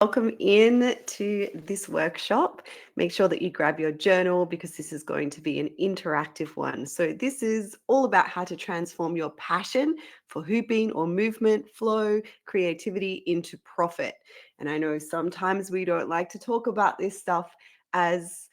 Welcome in to this workshop. Make sure that you grab your journal because this is going to be an interactive one. So this is all about how to transform your passion for hooping or movement, flow, creativity into profit. And I know sometimes we don't like to talk about this stuff as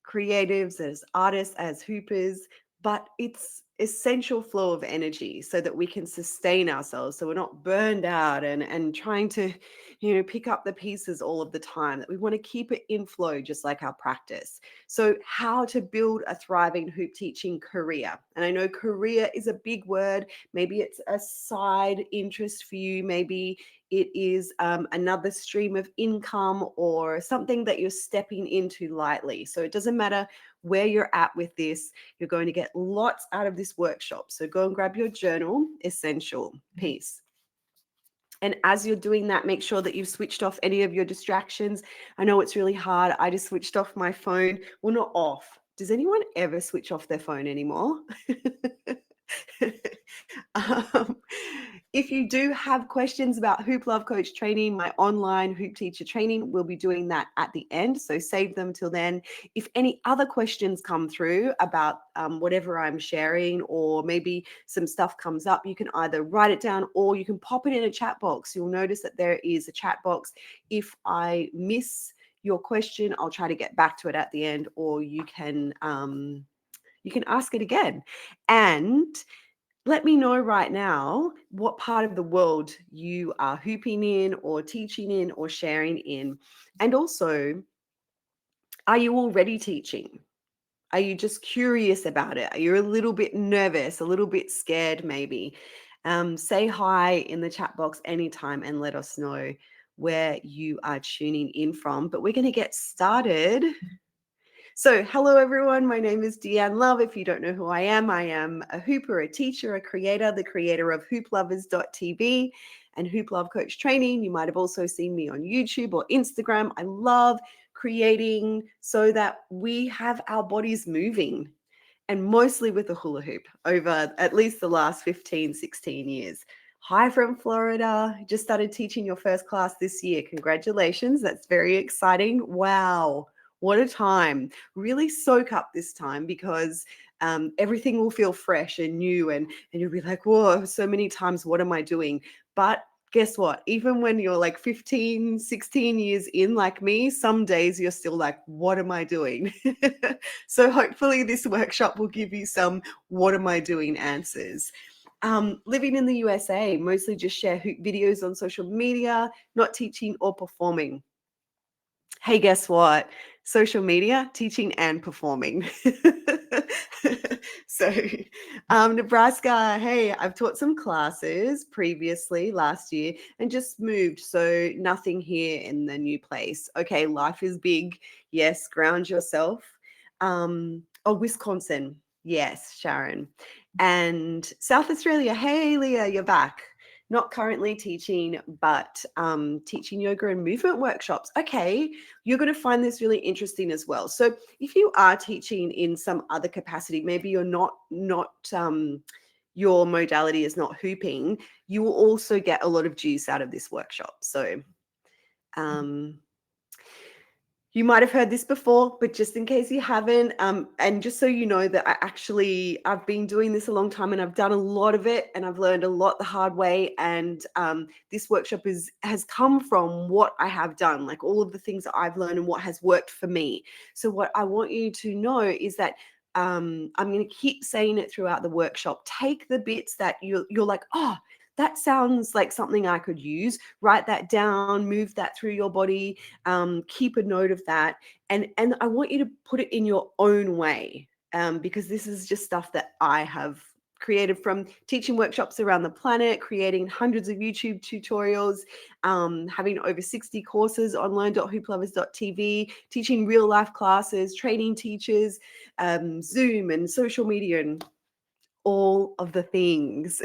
creatives, as artists, as hoopers, but it's essential flow of energy so that we can sustain ourselves, so we're not burned out and trying to pick up the pieces all of the time, that we want to keep it in flow, just like our practice. So how to build a thriving hoop teaching career. And I know career is a big word. Maybe it's a side interest for you. Maybe it is another stream of income or something that you're stepping into lightly. So it doesn't matter where you're at with this, you're going to get lots out of this workshop. So go and grab your journal, essential piece. And as you're doing that, make sure that you've switched off any of your distractions. I know it's really hard. I just switched off my phone. Well, not off. Does anyone ever switch off their phone anymore? um, if you do have questions about Hoop Love Coach training, my online hoop teacher training, we'll be doing that at the end. So save them till then. If any other questions come through about whatever I'm sharing, or maybe some stuff comes up, you can either write it down or you can pop it in a chat box. You'll notice that there is a chat box. If I miss your question, I'll try to get back to it at the end, or you can ask it again. And let me know right now what part of the world you are hooping in or teaching in or sharing in. And also, are you already teaching? Are you just curious about it? Are you a little bit nervous, a little bit scared maybe? Say hi in the chat box anytime and let us know where you are tuning in from. But we're going to get started. So, hello everyone. My name is Deanne Love. If you don't know who I am a hooper, a teacher, a creator, the creator of hooplovers.tv and Hoop Love Coach Training. You might have also seen me on YouTube or Instagram. I love creating so that we have our bodies moving, and mostly with a hula hoop over at least the last 15, 16 years. Hi from Florida. Just started teaching your first class this year. Congratulations. That's very exciting. Wow. What a time. Really soak up this time, because everything will feel fresh and new, and you'll be like, whoa, so many times, what am I doing? But guess what? Even when you're like 15, 16 years in, like me, some days you're still like, what am I doing? So hopefully this workshop will give you some what am I doing answers. Living in the USA, mostly just share hoop videos on social media, not teaching or performing. Hey, guess what? Social media, teaching and performing. So, Nebraska, hey, I've taught some classes previously last year and just moved. So, nothing here in the new place. Okay, life is big. Yes, ground yourself. Wisconsin. Yes, Sharon. And South Australia. Hey, Leah, you're back. Not currently teaching, but teaching yoga and movement workshops. Okay, you're going to find this really interesting as well. So if you are teaching in some other capacity, maybe you're not your modality is not hooping, you will also get a lot of juice out of this workshop. So you might have heard this before, but just in case you haven't, and just so you know that I've been doing this a long time and I've done a lot of it and I've learned a lot the hard way. And this workshop has come from what I have done, like all of the things that I've learned and what has worked for me. So what I want you to know is that I'm going to keep saying it throughout the workshop. Take the bits that you're like, oh, that sounds like something I could use. Write that down, move that through your body, keep a note of that. And I want you to put it in your own way, because this is just stuff that I have created from teaching workshops around the planet, creating hundreds of YouTube tutorials, having over 60 courses on learn.hooplovers.tv, teaching real life classes, training teachers, Zoom and social media and all of the things.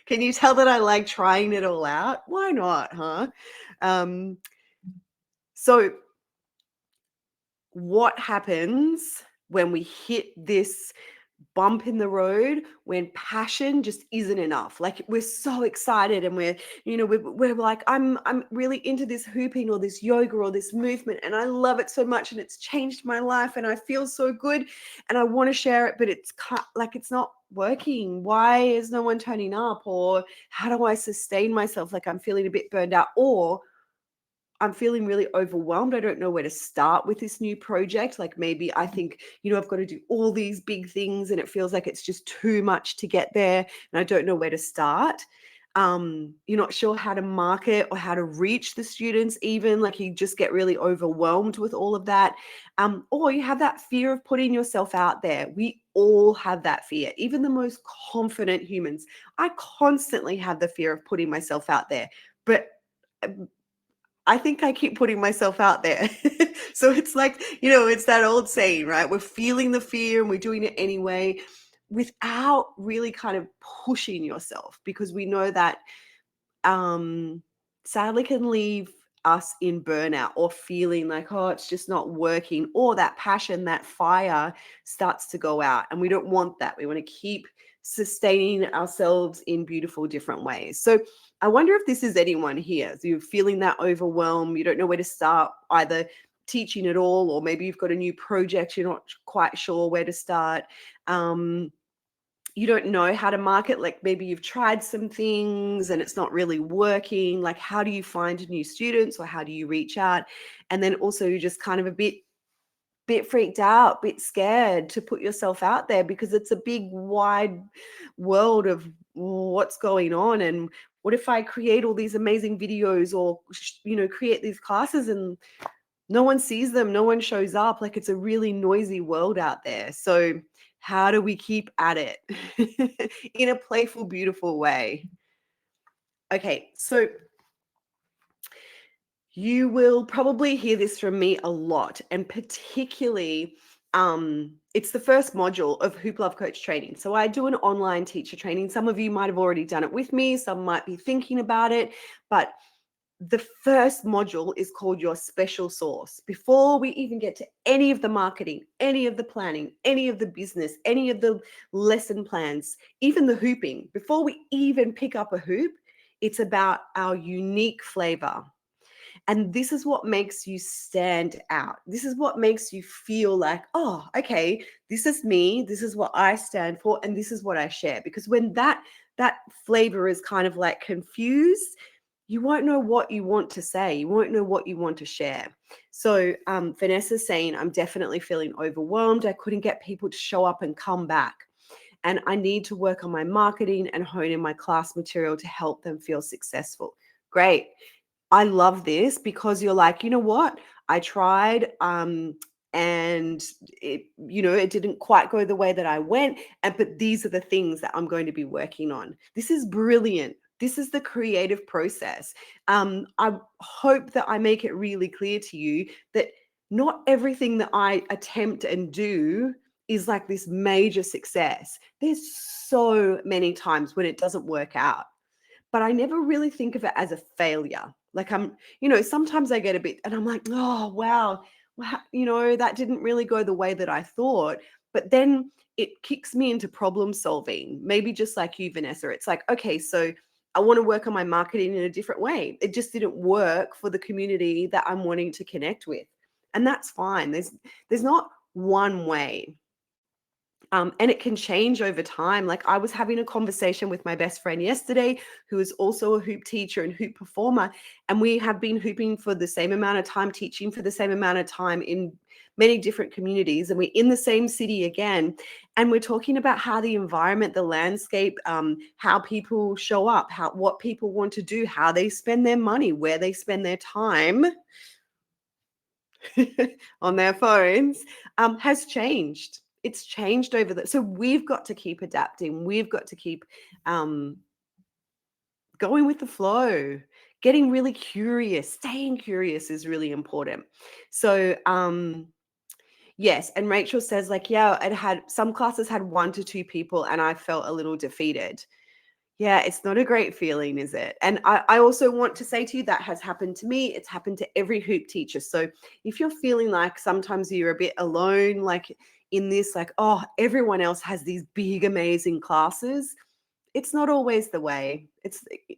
Can you tell that I like trying it all out? Why not, huh? So what happens when we hit this bump in the road when passion just isn't enough. Like we're so excited and we're like, I'm really into this hooping or this yoga or this movement, and I love it so much and it's changed my life and I feel so good and I want to share it, but like it's not working. Why is no one turning up? Or how do I sustain myself? Like I'm feeling a bit burned out, or I'm feeling really overwhelmed. I don't know where to start with this new project. Like maybe I think, I've got to do all these big things and it feels like it's just too much to get there and I don't know where to start. You're not sure how to market or how to reach the students even, like you just get really overwhelmed with all of that. Or you have that fear of putting yourself out there. We all have that fear, even the most confident humans. I constantly have the fear of putting myself out there, but I think I keep putting myself out there. So it's like, it's that old saying, right? We're feeling the fear and we're doing it anyway without really kind of pushing yourself, because we know that sadly can leave us in burnout or feeling like, oh, it's just not working, or that passion, that fire starts to go out. And we don't want that. We want to keep sustaining ourselves in beautiful different ways. So I wonder if this is anyone here. So you're feeling that overwhelm, you don't know where to start, either teaching at all, or maybe you've got a new project, you're not quite sure where to start. You don't know how to market, like maybe you've tried some things and it's not really working. Like, how do you find new students, or how do you reach out? And then also you're just kind of a bit freaked out, bit scared to put yourself out there, because it's a big wide world of what's going on. And what if I create all these amazing videos, or create these classes and no one sees them, no one shows up? Like it's a really noisy world out there. So how do we keep at it in a playful, beautiful way? Okay, so you will probably hear this from me a lot, and particularly it's the first module of Hoop Love Coach training. So I do an online teacher training. Some of you might have already done it with me, some might be thinking about it, but the first module is called your special sauce. Before we even get to any of the marketing, any of the planning, any of the business, any of the lesson plans, even the hooping, before we even pick up a hoop, it's about our unique flavor. And this is what makes you stand out. This is what makes you feel like, oh, okay, this is me, this is what I stand for, and this is what I share. Because when that flavor is kind of like confused, you won't know what you want to say. You won't know what you want to share. So Vanessa's saying, I'm definitely feeling overwhelmed. I couldn't get people to show up and come back. And I need to work on my marketing and hone in my class material to help them feel successful. Great. I love this, because you're like, you know what? I tried and it didn't quite go the way that I went. But these are the things that I'm going to be working on. This is brilliant. This is the creative process. I hope that I make it really clear to you that not everything that I attempt and do is like this major success. There's so many times when it doesn't work out, but I never really think of it as a failure. Like sometimes I get a bit and I'm like, oh, wow, that didn't really go the way that I thought. But then it kicks me into problem solving. Maybe just like you, Vanessa, it's like, okay, so I want to work on my marketing in a different way. It just didn't work for the community that I'm wanting to connect with. And that's fine. There's not one way. And it can change over time. Like I was having a conversation with my best friend yesterday, who is also a hoop teacher and hoop performer. And we have been hooping for the same amount of time, teaching for the same amount of time in many different communities. And we're in the same city again. And we're talking about how the environment, the landscape, how people show up, what people want to do, how they spend their money, where they spend their time on their phones, has changed. It's changed so we've got to keep adapting. We've got to keep going with the flow, getting really curious. Staying curious is really important. So yes, and Rachel says like, yeah, some classes had 1 to 2 people and I felt a little defeated. Yeah, it's not a great feeling, is it? And I also want to say to you, that has happened to me. It's happened to every hoop teacher. So if you're feeling like sometimes you're a bit alone, like in this, like, oh, everyone else has these big, amazing classes. It's not always the way.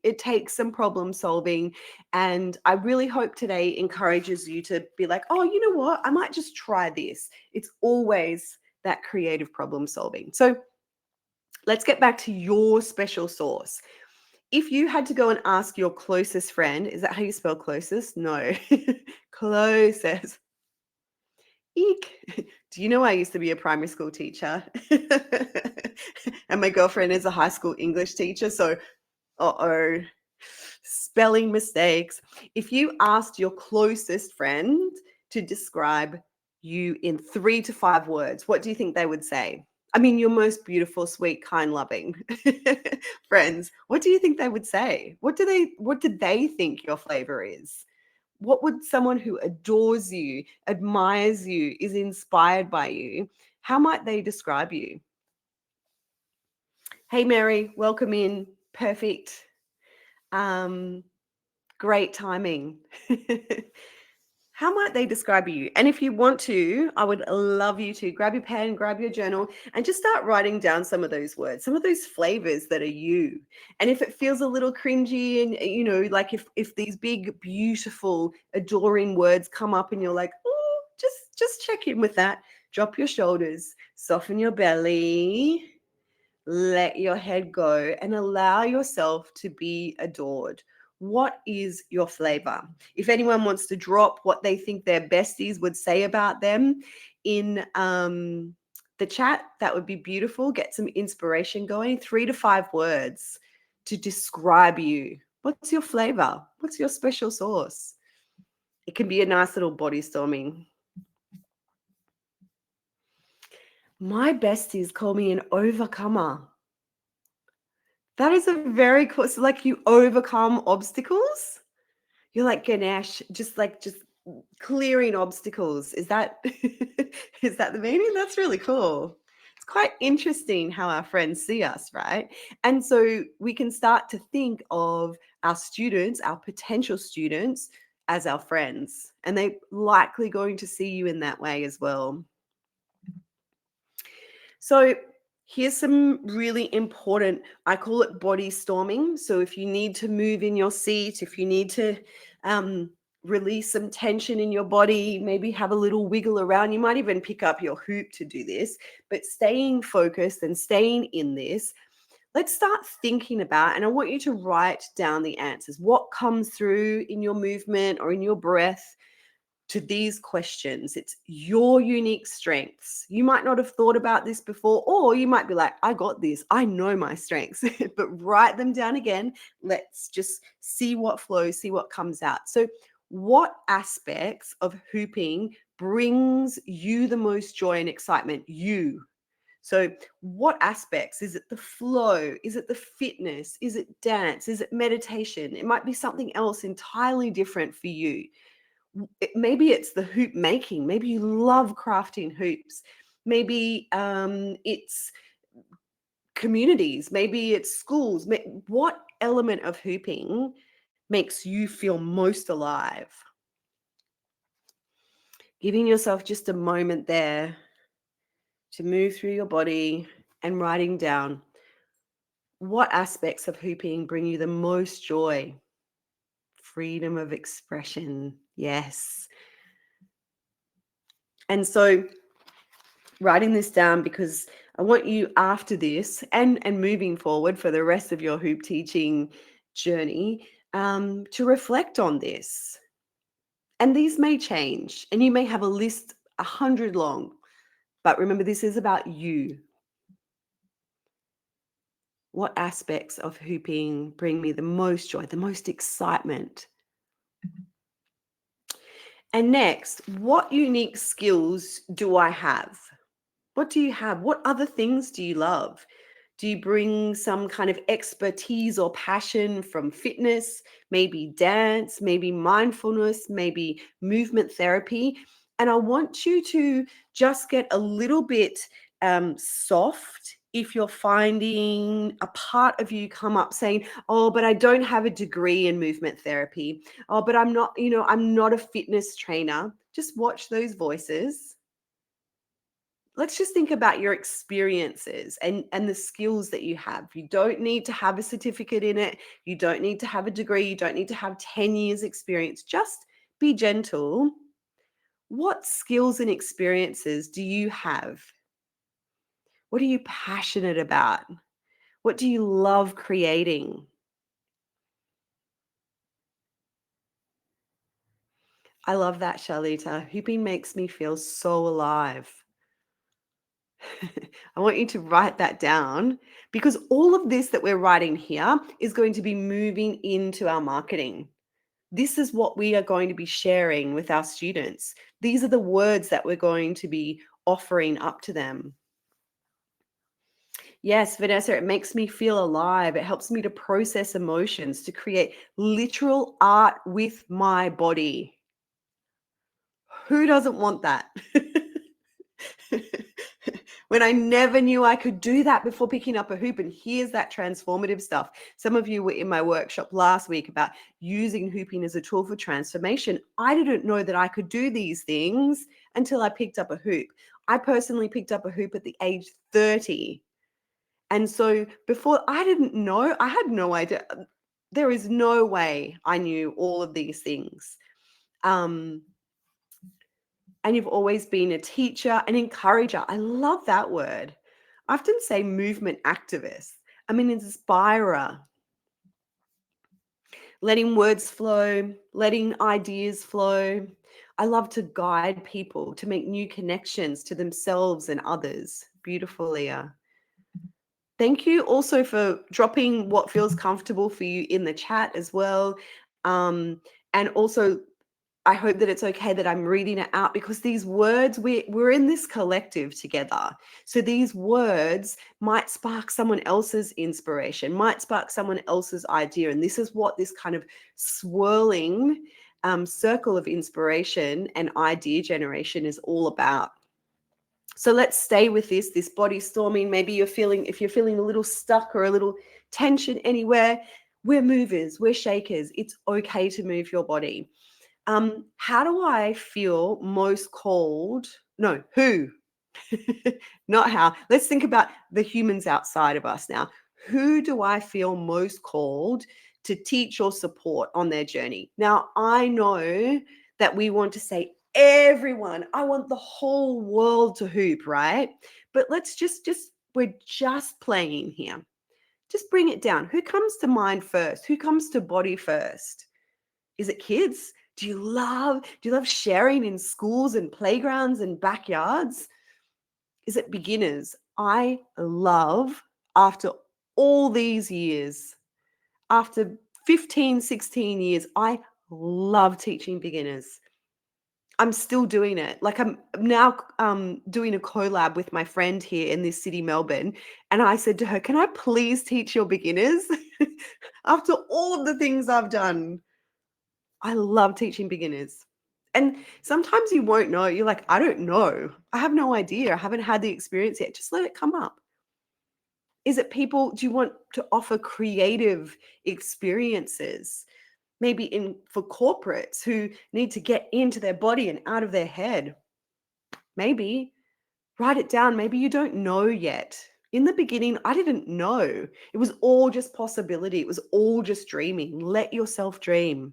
It takes some problem solving. And I really hope today encourages you to be like, oh, you know what? I might just try this. It's always that creative problem solving. So let's get back to your special sauce. If you had to go and ask your closest friend, is that how you spell closest? No. Closest. Eek. Do you know I used to be a primary school teacher? And my girlfriend is a high school English teacher. So, uh-oh, spelling mistakes. If you asked your closest friend to describe you in 3 to 5 words, what do you think they would say? I mean, your most beautiful, sweet, kind, loving friends. What do you think they would say? What do they think your flavor is? What would someone who adores you, admires you, is inspired by you, how might they describe you? Hey, Mary, welcome in. Perfect. Great timing. How might they describe you? And if you want to, I would love you to grab your pen, grab your journal, and just start writing down some of those words, some of those flavors that are you. And if it feels a little cringy, and like if these big, beautiful, adoring words come up and you're like, oh, just check in with that. Drop your shoulders, soften your belly, let your head go, and allow yourself to be adored. What is your flavor? If anyone wants to drop what they think their besties would say about them in the chat, that would be beautiful. Get some inspiration going. 3 to 5 words to describe you. What's your flavor? What's your special sauce? It can be a nice little body storming. My besties call me an overcomer. That is a very cool. So, like, you overcome obstacles. You're like Ganesh, just clearing obstacles. Is that is that the meaning? That's really cool. It's quite interesting how our friends see us, right? And so we can start to think of our students, our potential students, as our friends, and they're likely going to see you in that way as well. So here's some really important, I call it body storming. So if you need to move in your seat, if you need to release some tension in your body, maybe have a little wiggle around, you might even pick up your hoop to do this, but staying focused and staying in this, let's start thinking about, and I want you to write down the answers. What comes through in your movement or in your breath to these questions? It's your unique strengths. You might not have thought about this before, or you might be like, I got this. I know my strengths, but write them down again. Let's just see what flows, see what comes out. So what aspects of hooping brings you the most joy and excitement? You. So what aspects? Is it the flow? Is it the fitness? Is it dance? Is it meditation? It might be something else entirely different for you. Maybe it's the hoop making. Maybe you love crafting hoops. Maybe it's communities. Maybe it's schools. What element of hooping makes you feel most alive? Giving yourself just a moment there to move through your body and writing down what aspects of hooping bring you the most joy. Freedom of expression. Yes. And so writing this down, because I want you after this and moving forward for the rest of your hoop teaching journey to reflect on this. And these may change, and you may have a list 100 long, but remember, this is about you. What aspects of hooping bring me the most joy, the most excitement? And next, what unique skills do I have? What do you have? What other things do you love? Do you bring some kind of expertise or passion from fitness, maybe dance, maybe mindfulness, maybe movement therapy? And I want you to just get a little bit soft if you're finding a part of you come up saying, oh, but I don't have a degree in movement therapy. Oh, but I'm not a fitness trainer. Just watch those voices let's just think about your experiences and the skills that you have. You don't need to have a certificate in it. You don't need to have a degree. You don't need to have 10 years experience. Just be gentle. What skills and experiences do you have? What are you passionate about? What do you love creating? I love that, Charlita. Hooping makes me feel so alive. I want you to write that down, because all of this that we're writing here is going to be moving into our marketing. This is what we are going to be sharing with our students. These are the words that we're going to be offering up to them. Yes, Vanessa, it makes me feel alive. It helps me to process emotions, to create literal art with my body. Who doesn't want that? When I never knew I could do that before picking up a hoop. And here's that transformative stuff. Some of you were in my workshop last week about using hooping as a tool for transformation. I didn't know that I could do these things until I picked up a hoop. I personally picked up a hoop at the age 30. And so before, I didn't know, I had no idea. There is no way I knew all of these things. And you've always been a teacher, an encourager. I love that word. I often say movement activist. I'm an inspirer. Letting words flow, letting ideas flow. I love to guide people to make new connections to themselves and others. Beautiful, Leah. Thank you also for dropping what feels comfortable for you in the chat as well. And also, I hope that it's okay that I'm reading it out, because these words, we're in this collective together. So these words might spark someone else's inspiration, might spark someone else's idea. And this is what this kind of swirling circle of inspiration and idea generation is all about. So let's stay with this body storming. Maybe if you're feeling a little stuck or a little tension anywhere, we're movers, we're shakers. It's okay to move your body. How do I feel most called? No, who? Not how. Let's think about the humans outside of us now. Who do I feel most called to teach or support on their journey? Now, I know that we want to say everyone. I want the whole world to hoop, right? But let's we're just playing here. Just bring it down. Who comes to mind first? Who comes to body first? Is it kids? Do you love sharing in schools and playgrounds and backyards? Is it beginners? I love, after all these years, after 15, 16 years, I love teaching beginners. I'm still doing it. Like, I'm now doing a collab with my friend here in this city, Melbourne. And I said to her, can I please teach your beginners? After all of the things I've done, I love teaching beginners. And sometimes you won't know. You're like, I don't know. I have no idea. I haven't had the experience yet. Just let it come up. Is it people? Do you want to offer creative experiences? Maybe for corporates who need to get into their body and out of their head. Maybe write it down. Maybe you don't know yet. In the beginning, I didn't know. It was all just possibility. It was all just dreaming. Let yourself dream.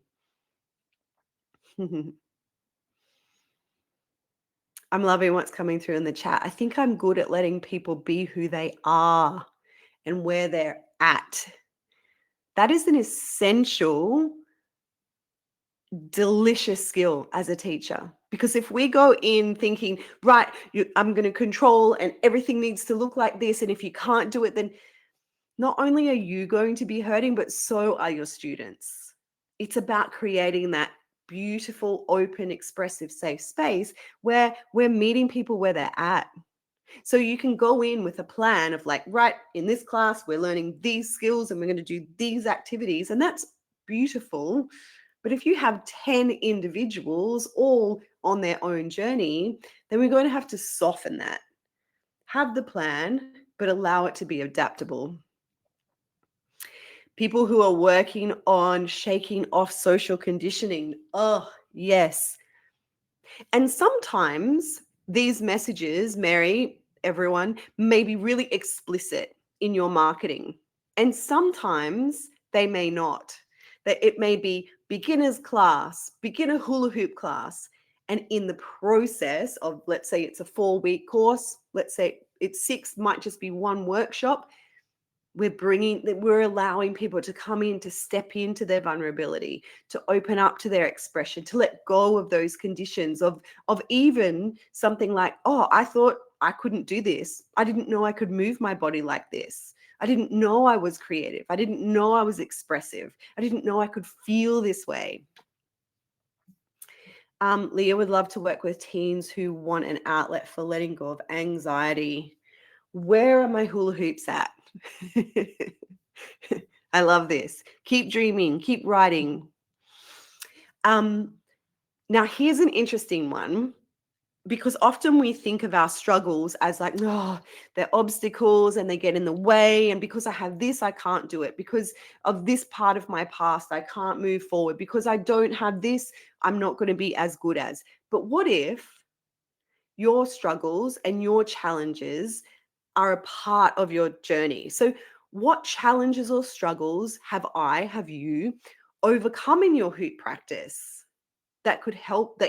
I'm loving what's coming through in the chat. I think I'm good at letting people be who they are and where they're at. That is an essential, delicious skill as a teacher. Because if we go in thinking, right, I'm going to control and everything needs to look like this, and if you can't do it, then not only are you going to be hurting, but so are your students. It's about creating that beautiful, open, expressive, safe space where we're meeting people where they're at. So you can go in with a plan of like, right, in this class, we're learning these skills and we're going to do these activities. And that's beautiful. But if you have 10 individuals all on their own journey, then we're going to have to soften that. Have the plan, but allow it to be adaptable. People who are working on shaking off social conditioning. Oh, yes. And sometimes these messages, Mary, everyone, may be really explicit in your marketing. And sometimes they may not. That it may be beginner's class, beginner hula hoop class. And in the process of, let's say it's a 4-week course, let's say it's 6, might just be one workshop, we're allowing people to come in, to step into their vulnerability, to open up to their expression, to let go of those conditions of even something like, oh, I thought I couldn't do this. I didn't know I could move my body like this. I didn't know I was creative. I didn't know I was expressive. I didn't know I could feel this way. Leah would love to work with teens who want an outlet for letting go of anxiety. Where are my hula hoops at? I love this. Keep dreaming, keep writing. Now, here's an interesting one, because often we think of our struggles as like, oh, they're obstacles and they get in the way. And because I have this, I can't do it. Because of this part of my past, I can't move forward. Because I don't have this, I'm not going to be as good as. But what if your struggles and your challenges are a part of your journey? So what challenges or struggles have you overcome in your hoop practice that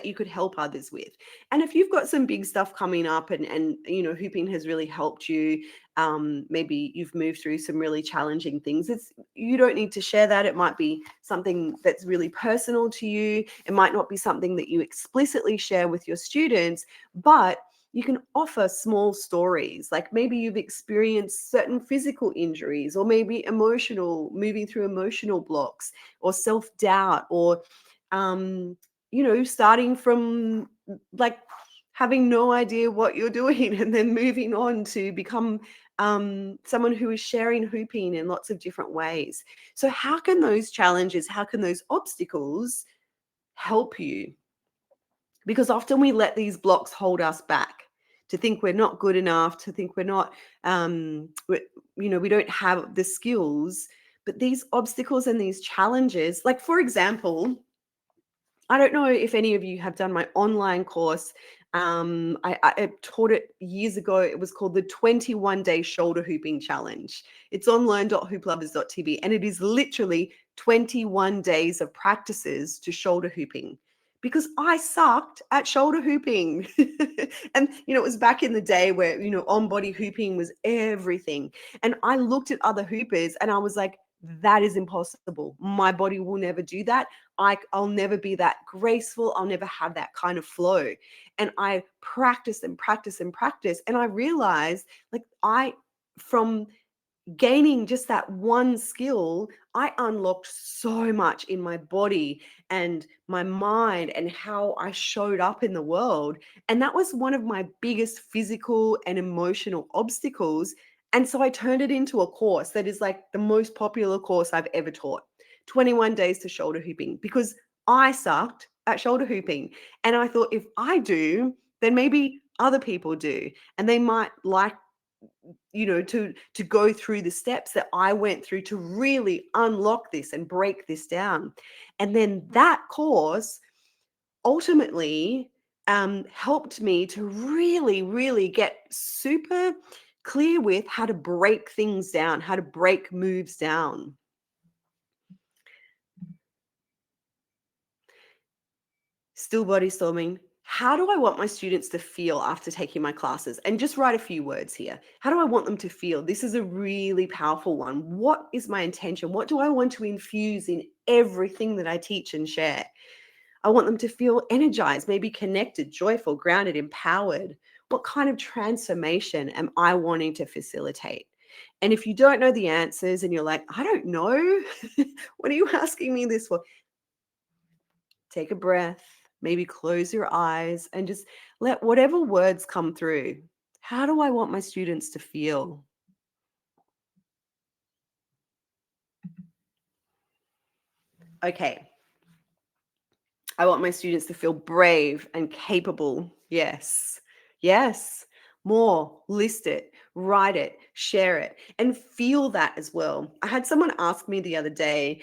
you could help others with? And if you've got some big stuff coming up and hooping has really helped you, maybe you've moved through some really challenging things, you don't need to share that. It might be something that's really personal to you. It might not be something that you explicitly share with your students, but you can offer small stories, like maybe you've experienced certain physical injuries, or maybe moving through emotional blocks, or self-doubt, or starting from like having no idea what you're doing and then moving on to become someone who is sharing hooping in lots of different ways. So how can those challenges, how can those obstacles help you? Because often we let these blocks hold us back, to think we're not good enough, to think we're not, we don't have the skills. But these obstacles and these challenges, like for example, I don't know if any of you have done my online course. I taught it years ago. It was called the 21-day shoulder hooping challenge. It's on learn.hooplovers.tv, and it is literally 21 days of practices to shoulder hooping, because I sucked at shoulder hooping. And, it was back in the day where, on-body hooping was everything. And I looked at other hoopers and I was like, that is impossible. My body will never do that. I'll never be that graceful. I'll never have that kind of flow. And I practiced and practiced and practiced. And I realized, like, from gaining just that one skill, I unlocked so much in my body and my mind and how I showed up in the world. And that was one of my biggest physical and emotional obstacles. And so I turned it into a course that is like the most popular course I've ever taught, 21 days to shoulder hooping, because I sucked at shoulder hooping. And I thought, if I do, then maybe other people do. And they might like, to go through the steps that I went through to really unlock this and break this down. And then that course ultimately helped me to really, really get super clear with how to break things down, how to break moves down. Still body storming. How do I want my students to feel after taking my classes? And just write a few words here. How do I want them to feel? This is a really powerful one. What is my intention? What do I want to infuse in everything that I teach and share? I want them to feel energized, maybe connected, joyful, grounded, empowered. What kind of transformation am I wanting to facilitate? And if you don't know the answers and you're like, I don't know, what are you asking me this for? Take a breath, maybe close your eyes and just let whatever words come through. How do I want my students to feel? Okay. I want my students to feel brave and capable. Yes. Yes. More. List it, write it, share it, and feel that as well. I had someone ask me the other day,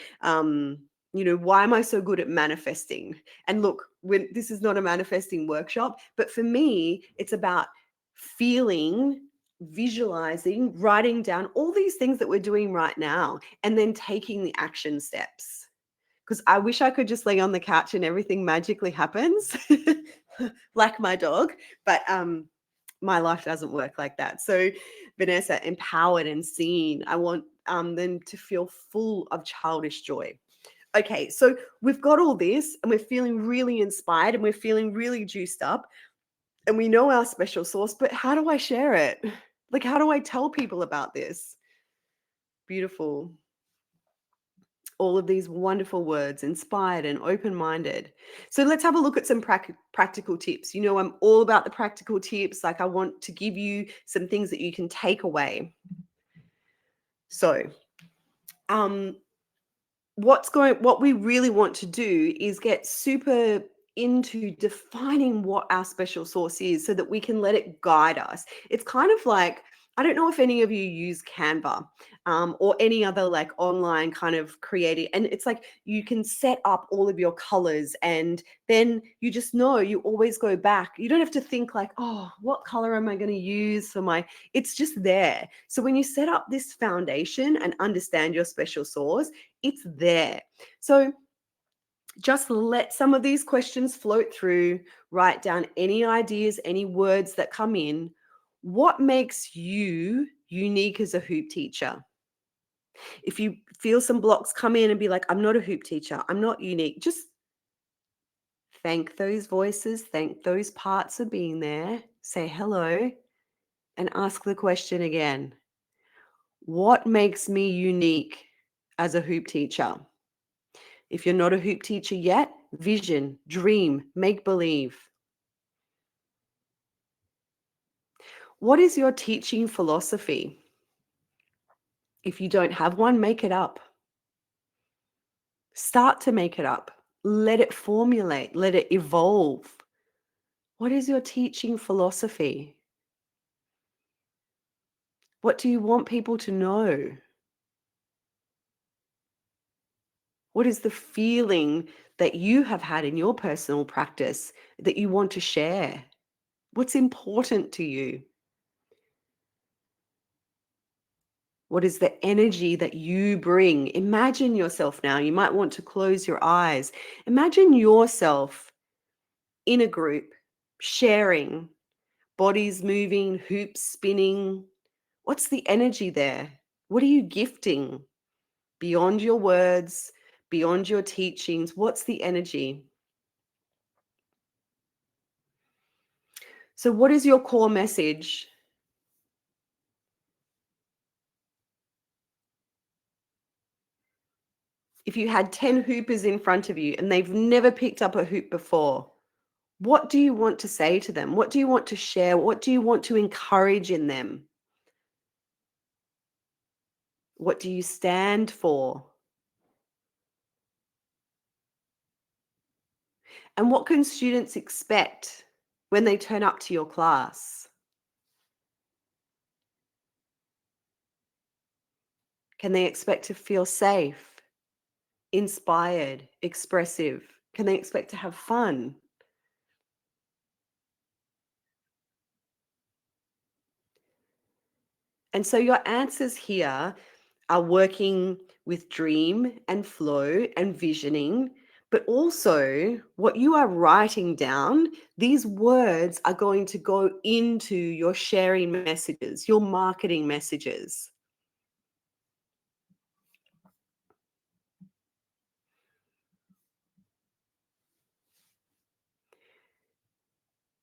Why am I so good at manifesting? And look, this is not a manifesting workshop, but for me, it's about feeling, visualizing, writing down all these things that we're doing right now, and then taking the action steps. Because I wish I could just lay on the couch and everything magically happens, like my dog. But my life doesn't work like that. So, Vanessa, empowered and seen. I want them to feel full of childish joy. Okay, so we've got all this and we're feeling really inspired and we're feeling really juiced up and we know our special sauce, but how do I share it? Like, how do I tell people about this? Beautiful. All of these wonderful words, inspired and open-minded. So let's have a look at some practical tips. I'm all about the practical tips. Like, I want to give you some things that you can take away. So, what we really want to do is get super into defining what our special sauce is so that we can let it guide us. It's kind of like, I don't know if any of you use Canva or any other like online kind of creative. And it's like you can set up all of your colors and then you just know you always go back. You don't have to think like, oh, what color am I going to use for my, it's just there. So when you set up this foundation and understand your special sauce, it's there. So just let some of these questions float through, write down any ideas, any words that come in. What makes you unique as a hoop teacher? If you feel some blocks come in and be like, I'm not a hoop teacher, I'm not unique, just thank those voices, thank those parts of being there, say hello, and ask the question again. What makes me unique as a hoop teacher? If you're not a hoop teacher yet, vision, dream, make believe. What is your teaching philosophy? If you don't have one, make it up. Start to make it up. Let it formulate, let it evolve. What is your teaching philosophy? What do you want people to know? What is the feeling that you have had in your personal practice that you want to share? What's important to you? What is the energy that you bring? Imagine yourself now. You might want to close your eyes. Imagine yourself in a group, sharing, bodies moving, hoops spinning. What's the energy there? What are you gifting beyond your words, beyond your teachings? What's the energy? So, what is your core message? If you had 10 hoopers in front of you and they've never picked up a hoop before, what do you want to say to them? What do you want to share? What do you want to encourage in them? What do you stand for? And what can students expect when they turn up to your class? Can they expect to feel safe, inspired, expressive? Can they expect to have fun? And so your answers here are working with dream and flow and visioning, but also what you are writing down, these words are going to go into your sharing messages, your marketing messages.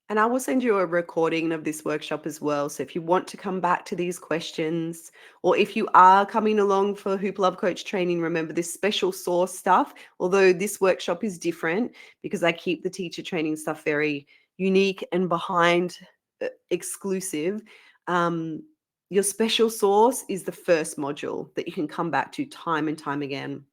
And I will send you a recording of this workshop as well. So if you want to come back to these questions, or if you are coming along for Hoop Love Coach training, remember this special sauce stuff, although this workshop is different because I keep the teacher training stuff very unique and behind exclusive. Your special sauce is the first module that you can come back to time and time again.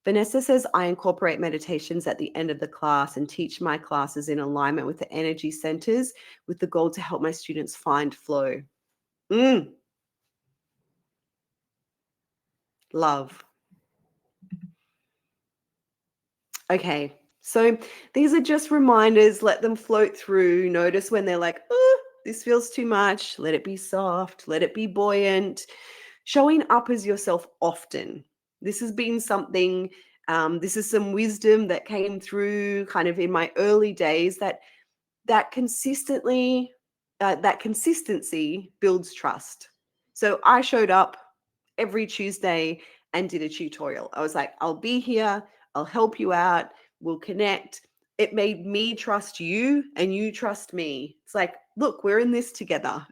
Vanessa says, I incorporate meditations at the end of the class and teach my classes in alignment with the energy centers with the goal to help my students find flow. Love. Okay, so these are just reminders. Let them float through. Notice when they're like, oh, this feels too much. Let it be soft. Let it be buoyant. Showing up as yourself often. This has been something, this is some wisdom that came through kind of in my early days that consistently, that consistency builds trust. So I showed up every Tuesday and did a tutorial. I was like, I'll be here, I'll help you out, we'll connect. It made me trust you and you trust me. It's like, look, we're in this together.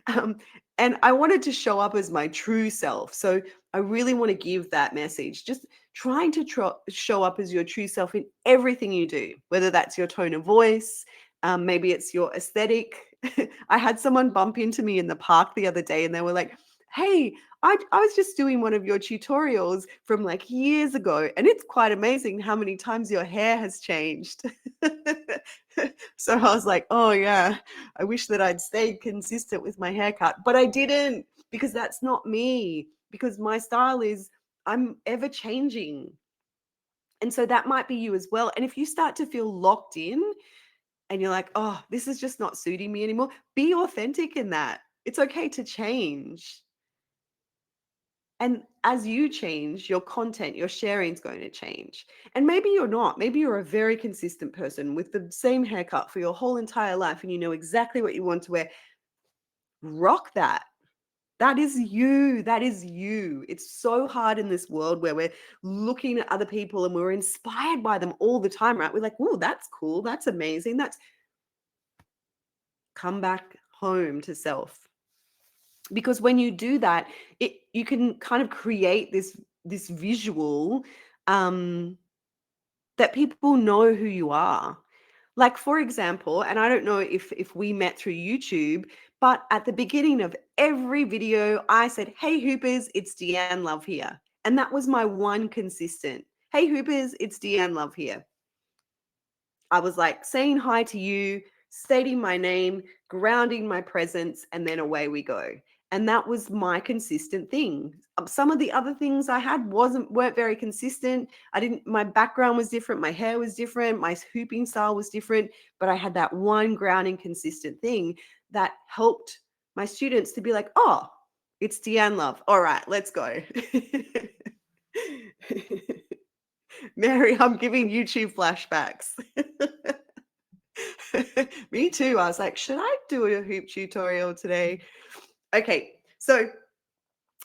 um, and I wanted to show up as my true self. So I really want to give that message. Just trying to show up as your true self in everything you do, whether that's your tone of voice, maybe it's your aesthetic. I had someone bump into me in the park the other day and they were like, hey, I was just doing one of your tutorials from like years ago, and it's quite amazing how many times your hair has changed. So I was like, oh yeah, I wish that I'd stayed consistent with my haircut, but I didn't, because that's not me, because my style is, I'm ever changing. And so that might be you as well. And if you start to feel locked in and you're like, oh, this is just not suiting me anymore, be authentic in that. It's okay to change. And as you change, your content, your sharing is going to change. And maybe you're not. Maybe you're a very consistent person with the same haircut for your whole entire life and you know exactly what you want to wear. Rock that. That is you. That is you. It's so hard in this world where we're looking at other people and we're inspired by them all the time, right? We're like, oh, that's cool. That's amazing. That's come back home to self. Because when you do that, you can kind of create this visual um, that people know who you are. Like, for example, and I don't know if we met through YouTube, but at the beginning of every video, I said, hey, Hoopers, it's Deanne Love here. And that was my one consistent. Hey, Hoopers, it's Deanne Love here. I was like saying hi to you, stating my name, grounding my presence, and then away we go. And that was my consistent thing. Some of the other things I had weren't very consistent. My background was different, my hair was different, my hooping style was different, but I had that one grounding consistent thing that helped my students to be like, oh, it's Deanne Love. All right, let's go. Mary, I'm giving YouTube flashbacks. Me too. I was like, should I do a hoop tutorial today? Okay, so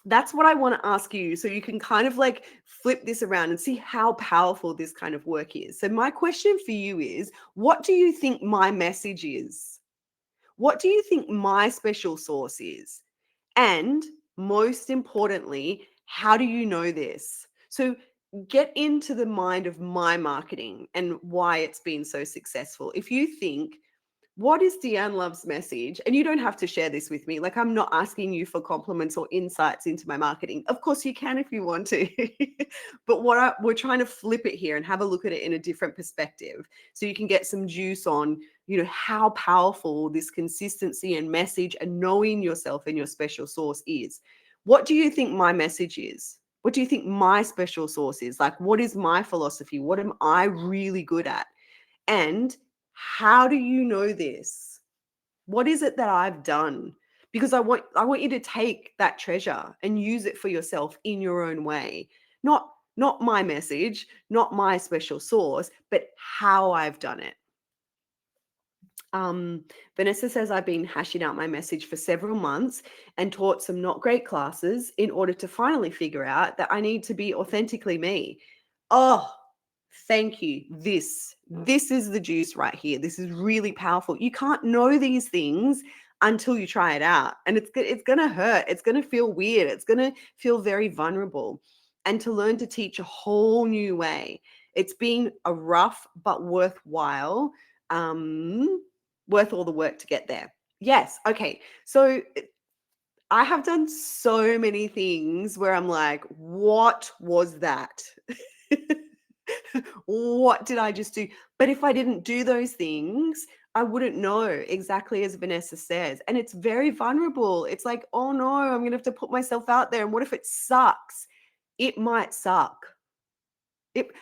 that's what I want to ask you. So you can kind of like flip this around and see how powerful this kind of work is. So, my question for you is, what do you think my message is? What do you think my special sauce is? And most importantly, how do you know this? So, get into the mind of my marketing and why it's been so successful. If you think, what is Deanne Love's message? And you don't have to share this with me. Like, I'm not asking you for compliments or insights into my marketing. Of course, you can if you want to. But we're trying to flip it here and have a look at it in a different perspective, so you can get some juice on, how powerful this consistency and message and knowing yourself and your special sauce is. What do you think my message is? What do you think my special sauce is? Like, what is my philosophy? What am I really good at? And how do you know this? What is it that I've done? Because I want you to take that treasure and use it for yourself in your own way. Not my message, not my special sauce, but how I've done it. Vanessa says, I've been hashing out my message for several months and taught some not great classes in order to finally figure out that I need to be authentically me. Oh, thank you. This is the juice right here. This is really powerful. You can't know these things until you try it out. And it's going to hurt. It's going to feel weird. It's going to feel very vulnerable. And to learn to teach a whole new way. It's been a rough but worthwhile, worth all the work to get there. Yes. Okay. So I have done so many things where I'm like, what was that? What did I just do? But if I didn't do those things, I wouldn't know, exactly as Vanessa says. And it's very vulnerable. It's like, oh no, I'm going to have to put myself out there. And what if it sucks? It might suck.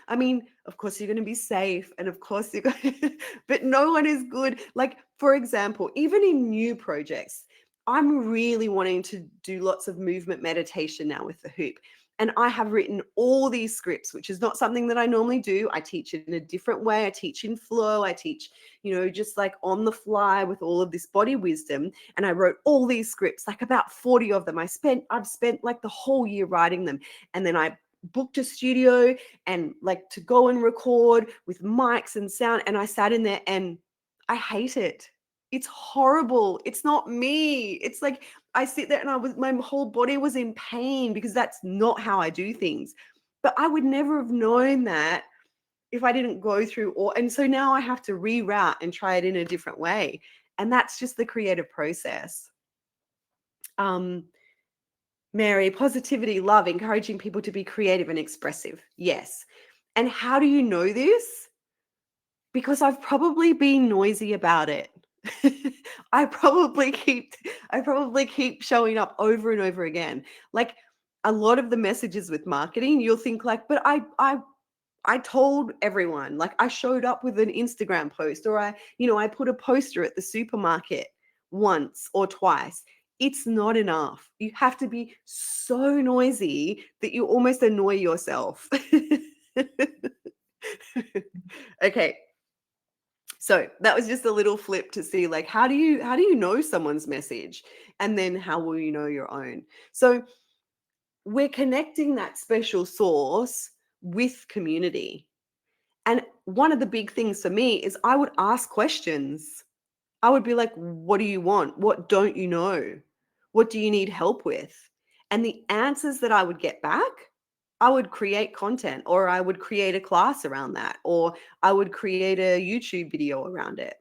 I mean, of course you're going to be safe, and of course you're going, but no one is good. Like, for example, even in new projects, I'm really wanting to do lots of movement meditation now with the hoop. And I have written all these scripts, which is not something that I normally do. I teach it in a different way. I teach in flow. I teach, just like on the fly with all of this body wisdom. And I wrote all these scripts, like about 40 of them. I've spent like the whole year writing them. And then I booked a studio and like to go and record with mics and sound. And I sat in there and I hate it. It's horrible. It's not me. It's like I sit there and my whole body was in pain because that's not how I do things. But I would never have known that if I didn't go through all. And so now I have to reroute and try it in a different way. And that's just the creative process. Mary, positivity, love, encouraging people to be creative and expressive. Yes. And how do you know this? Because I've probably been noisy about it. I probably keep showing up over and over again. Like a lot of the messages with marketing, you'll think like, but I told everyone, like I showed up with an Instagram post, or I put a poster at the supermarket once or twice. It's not enough. You have to be so noisy that you almost annoy yourself. Okay. So that was just a little flip to see like how do you know someone's message, and then how will you know your own? So we're connecting that special source with community. And one of the big things for me is I would ask questions. I would be like, what do you want? What don't you know? What do you need help with? And the answers that I would get back, I would create content, or I would create a class around that, or I would create a YouTube video around it.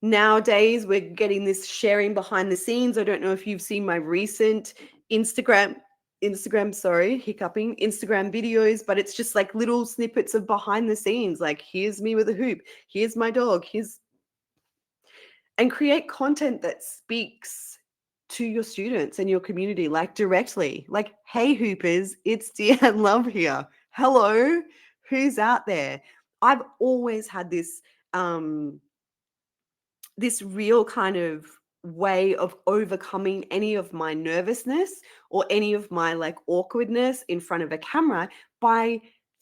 Nowadays, we're getting this sharing behind the scenes. I don't know if you've seen my recent Instagram, hiccuping, Instagram videos, but it's just like little snippets of behind the scenes. Like, here's me with a hoop. Here's my dog. And create content that speaks to your students and your community, like directly, like, hey hoopers, it's Deanne Love here. Hello, who's out there? I've always had this real kind of way of overcoming any of my nervousness or any of my like awkwardness in front of a camera by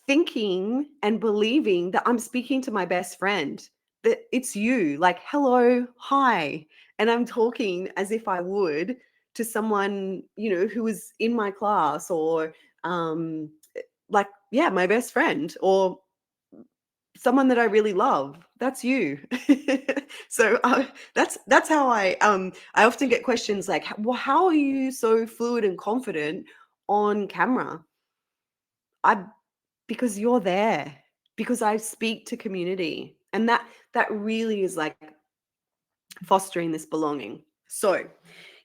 thinking and believing that I'm speaking to my best friend, that it's you, like, hello, hi. And I'm talking as if I would to someone, who was in my class, or like, yeah, my best friend, or someone that I really love. That's you. So that's how I often get questions like, well, how are you so fluid and confident on camera? Because you're there, because I speak to community, and that really is like fostering this belonging. So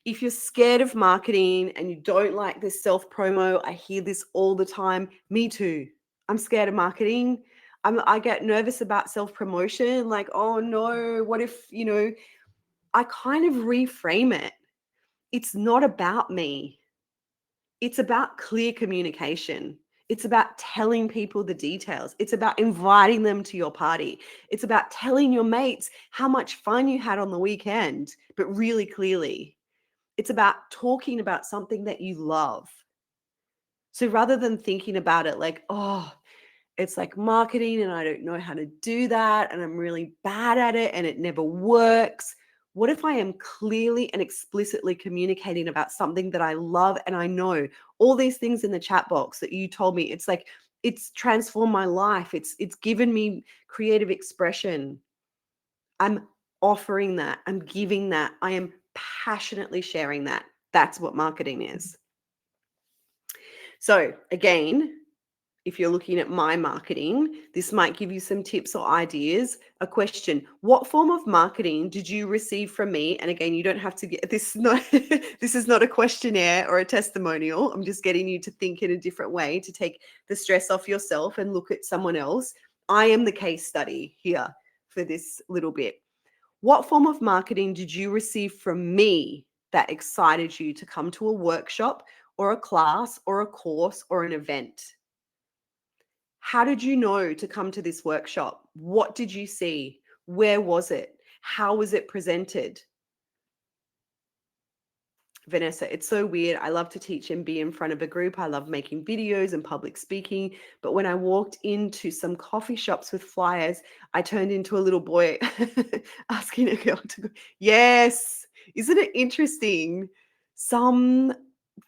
if you're scared of marketing and you don't like this self promo, I hear this all the time. Me too. I'm scared of marketing. I get nervous about self promotion. Like, oh no, what if, I kind of reframe it. It's not about me. It's about clear communication. It's about telling people the details. It's about inviting them to your party. It's about telling your mates how much fun you had on the weekend, but really clearly. It's about talking about something that you love. So rather than thinking about it like, oh, it's like marketing and I don't know how to do that and I'm really bad at it and it never works. What if I am clearly and explicitly communicating about something that I love and I know? All these things in the chat box that you told me, it's like, it's transformed my life. It's given me creative expression. I'm offering that. I'm giving that. I am passionately sharing that. That's what marketing is. So again, if you're looking at my marketing, this might give you some tips or ideas. A question: what form of marketing did you receive from me? And again, you don't have to get this. This is not a questionnaire or a testimonial. I'm just getting you to think in a different way, to take the stress off yourself and look at someone else. I am the case study here for this little bit. What form of marketing did you receive from me that excited you to come to a workshop or a class or a course or an event? How did you know to come to this workshop? What did you see? Where was it? How was it presented? Vanessa, it's so weird. I love to teach and be in front of a group. I love making videos and public speaking. But when I walked into some coffee shops with flyers, I turned into a little boy asking a girl to go. Yes. Isn't it interesting? Some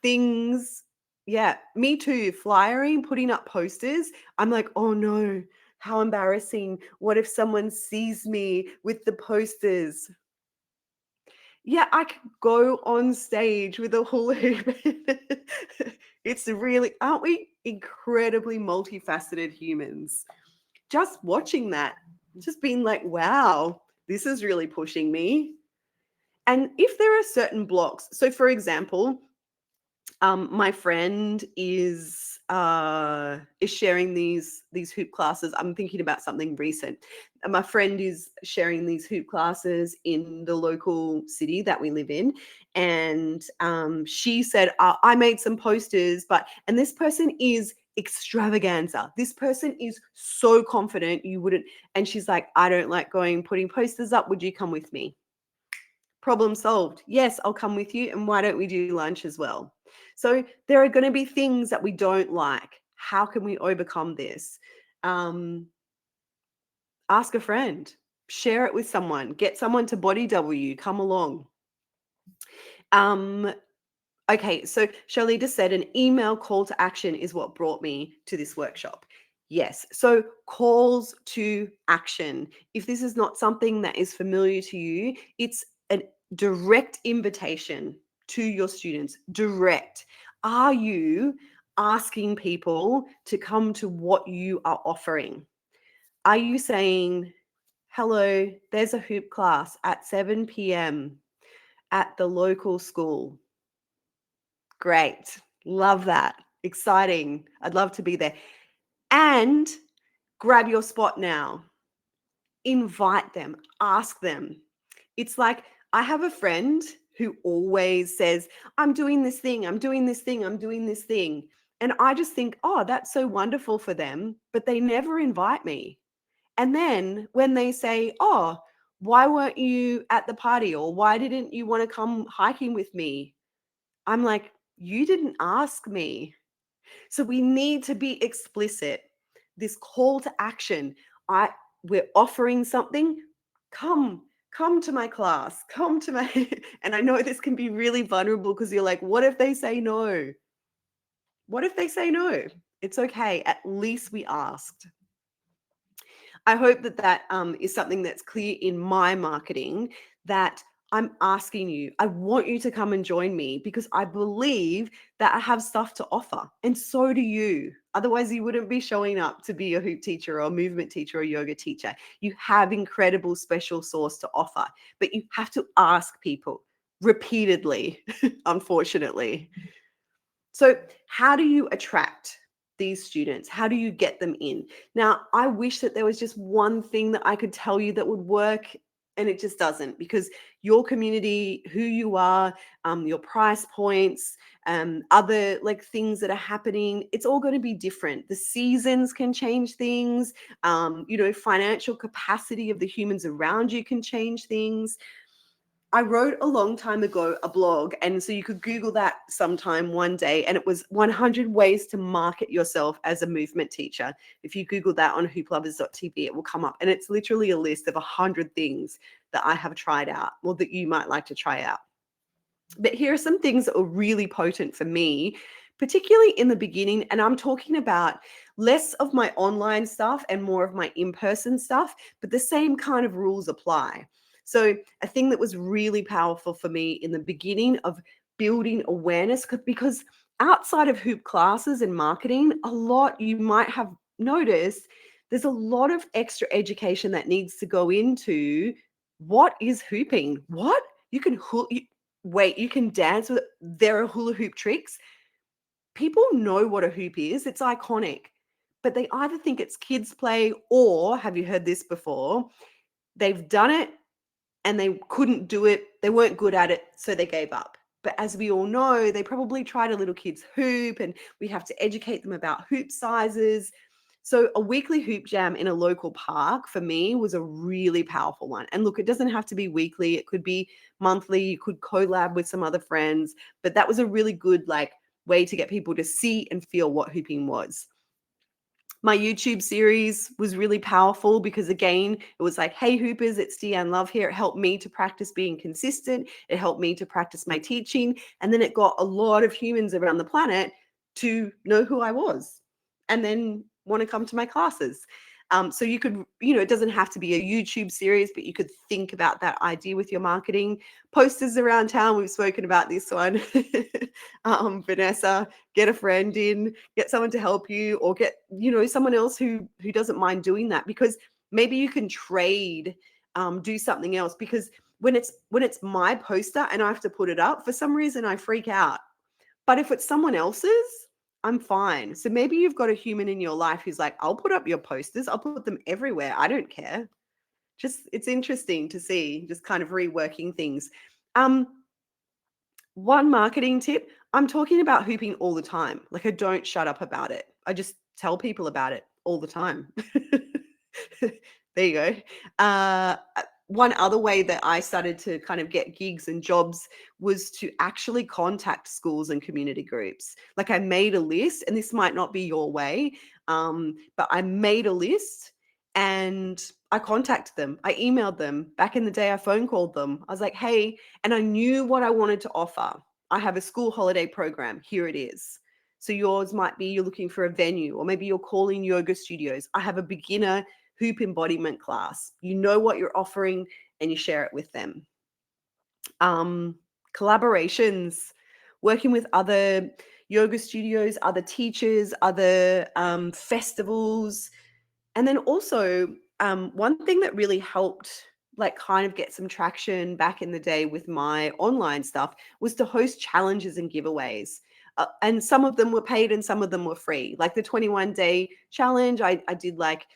things, yeah, me too. Flyering, putting up posters. I'm like, oh no, how embarrassing. What if someone sees me with the posters? Yeah, I could go on stage with a hula hoop. It's really, aren't we incredibly multifaceted humans? Just watching that, just being like, wow, this is really pushing me. And if there are certain blocks, so for example, my friend is sharing these hoop classes. I'm thinking about something recent. My friend is sharing these hoop classes in the local city that we live in, and she said, "I made some posters, and this person is extravaganza. This person is so confident you wouldn't." And she's like, "I don't like putting posters up. Would you come with me?" Problem solved. Yes, I'll come with you. And why don't we do lunch as well? So there are going to be things that we don't like. How can we overcome this? Ask a friend, share it with someone, get someone to body double you, come along. Okay, so Shalita said an email call to action is what brought me to this workshop. Yes, so calls to action. If this is not something that is familiar to you, it's a direct invitation to your students. Direct. Are you asking people to come to what you are offering? Are you saying, hello, there's a hoop class at 7 p.m. at the local school? Great. Love that. Exciting. I'd love to be there. And grab your spot now. Invite them, ask them. It's like I have a friend who always says, I'm doing this thing, I'm doing this thing, I'm doing this thing. And I just think, oh, that's so wonderful for them, but they never invite me. And then when they say, oh, why weren't you at the party, or why didn't you want to come hiking with me? I'm like, you didn't ask me. So we need to be explicit. This call to action. We're offering something. Come to my class. Come to my and I know this can be really vulnerable because you're like, what if they say no? What if they say no? It's okay. At least we asked. I hope that is something that's clear in my marketing, that I'm asking you, I want you to come and join me because I believe that I have stuff to offer. And so do you. Otherwise, you wouldn't be showing up to be a hoop teacher or a movement teacher or a yoga teacher. You have incredible special sauce to offer, but you have to ask people repeatedly, unfortunately. So how do you attract these students? How do you get them in? Now, I wish that there was just one thing that I could tell you that would work, and it just doesn't, because your community, who you are, your price points, other like things that are happening, it's all going to be different. The seasons can change things. Financial capacity of the humans around you can change things. I wrote a long time ago a blog, and so you could Google that sometime one day, and it was 100 ways to market yourself as a movement teacher. If you Google that on hooplovers.tv, it will come up, and it's literally a list of 100 things that I have tried out or that you might like to try out. But here are some things that were really potent for me, particularly in the beginning, and I'm talking about less of my online stuff and more of my in-person stuff, but the same kind of rules apply. So a thing that was really powerful for me in the beginning of building awareness, because outside of hoop classes and marketing, a lot, you might have noticed, there's a lot of extra education that needs to go into what is hooping. What? You can wait, you can dance with it. There are hula hoop tricks. People know what a hoop is. It's iconic. But they either think it's kids play, or have you heard this before? They've done it and they couldn't do it. They weren't good at it, so they gave up. But as we all know, they probably tried a little kid's hoop, and we have to educate them about hoop sizes. So a weekly hoop jam in a local park for me was a really powerful one. And look, it doesn't have to be weekly. It could be monthly. You could collab with some other friends, but that was a really good like way to get people to see and feel what hooping was. My YouTube series was really powerful because again, it was like, hey hoopers, it's Deanne Love here. It helped me to practice being consistent. It helped me to practice my teaching. And then it got a lot of humans around the planet to know who I was and then want to come to my classes. So you could, it doesn't have to be a YouTube series, but you could think about that idea with your marketing. Posters around town, we've spoken about this one. Vanessa, get a friend in, get someone to help you, or get, someone else who doesn't mind doing that, because maybe you can trade, do something else. Because when it's my poster and I have to put it up, for some reason I freak out. But if it's someone else's, I'm fine. So maybe you've got a human in your life who's like, I'll put up your posters. I'll put them everywhere. I don't care. It's interesting to see, just kind of reworking things. One marketing tip, I'm talking about hooping all the time. Like I don't shut up about it. I just tell people about it all the time. There you go. One other way that I started to kind of get gigs and jobs was to actually contact schools and community groups. Like I made a list, and this might not be your way, but I made a list and I contacted them. I emailed them. Back in the day, I phone called them. I was like, hey, and I knew what I wanted to offer. I have a school holiday program. Here it is. So yours might be you're looking for a venue, or maybe you're calling yoga studios. I have a beginner hoop embodiment class. You know what you're offering and you share it with them. Collaborations, working with other yoga studios, other teachers, other festivals. And then also one thing that really helped like kind of get some traction back in the day with my online stuff was to host challenges and giveaways. And some of them were paid and some of them were free. Like the 21-day challenge, I did like,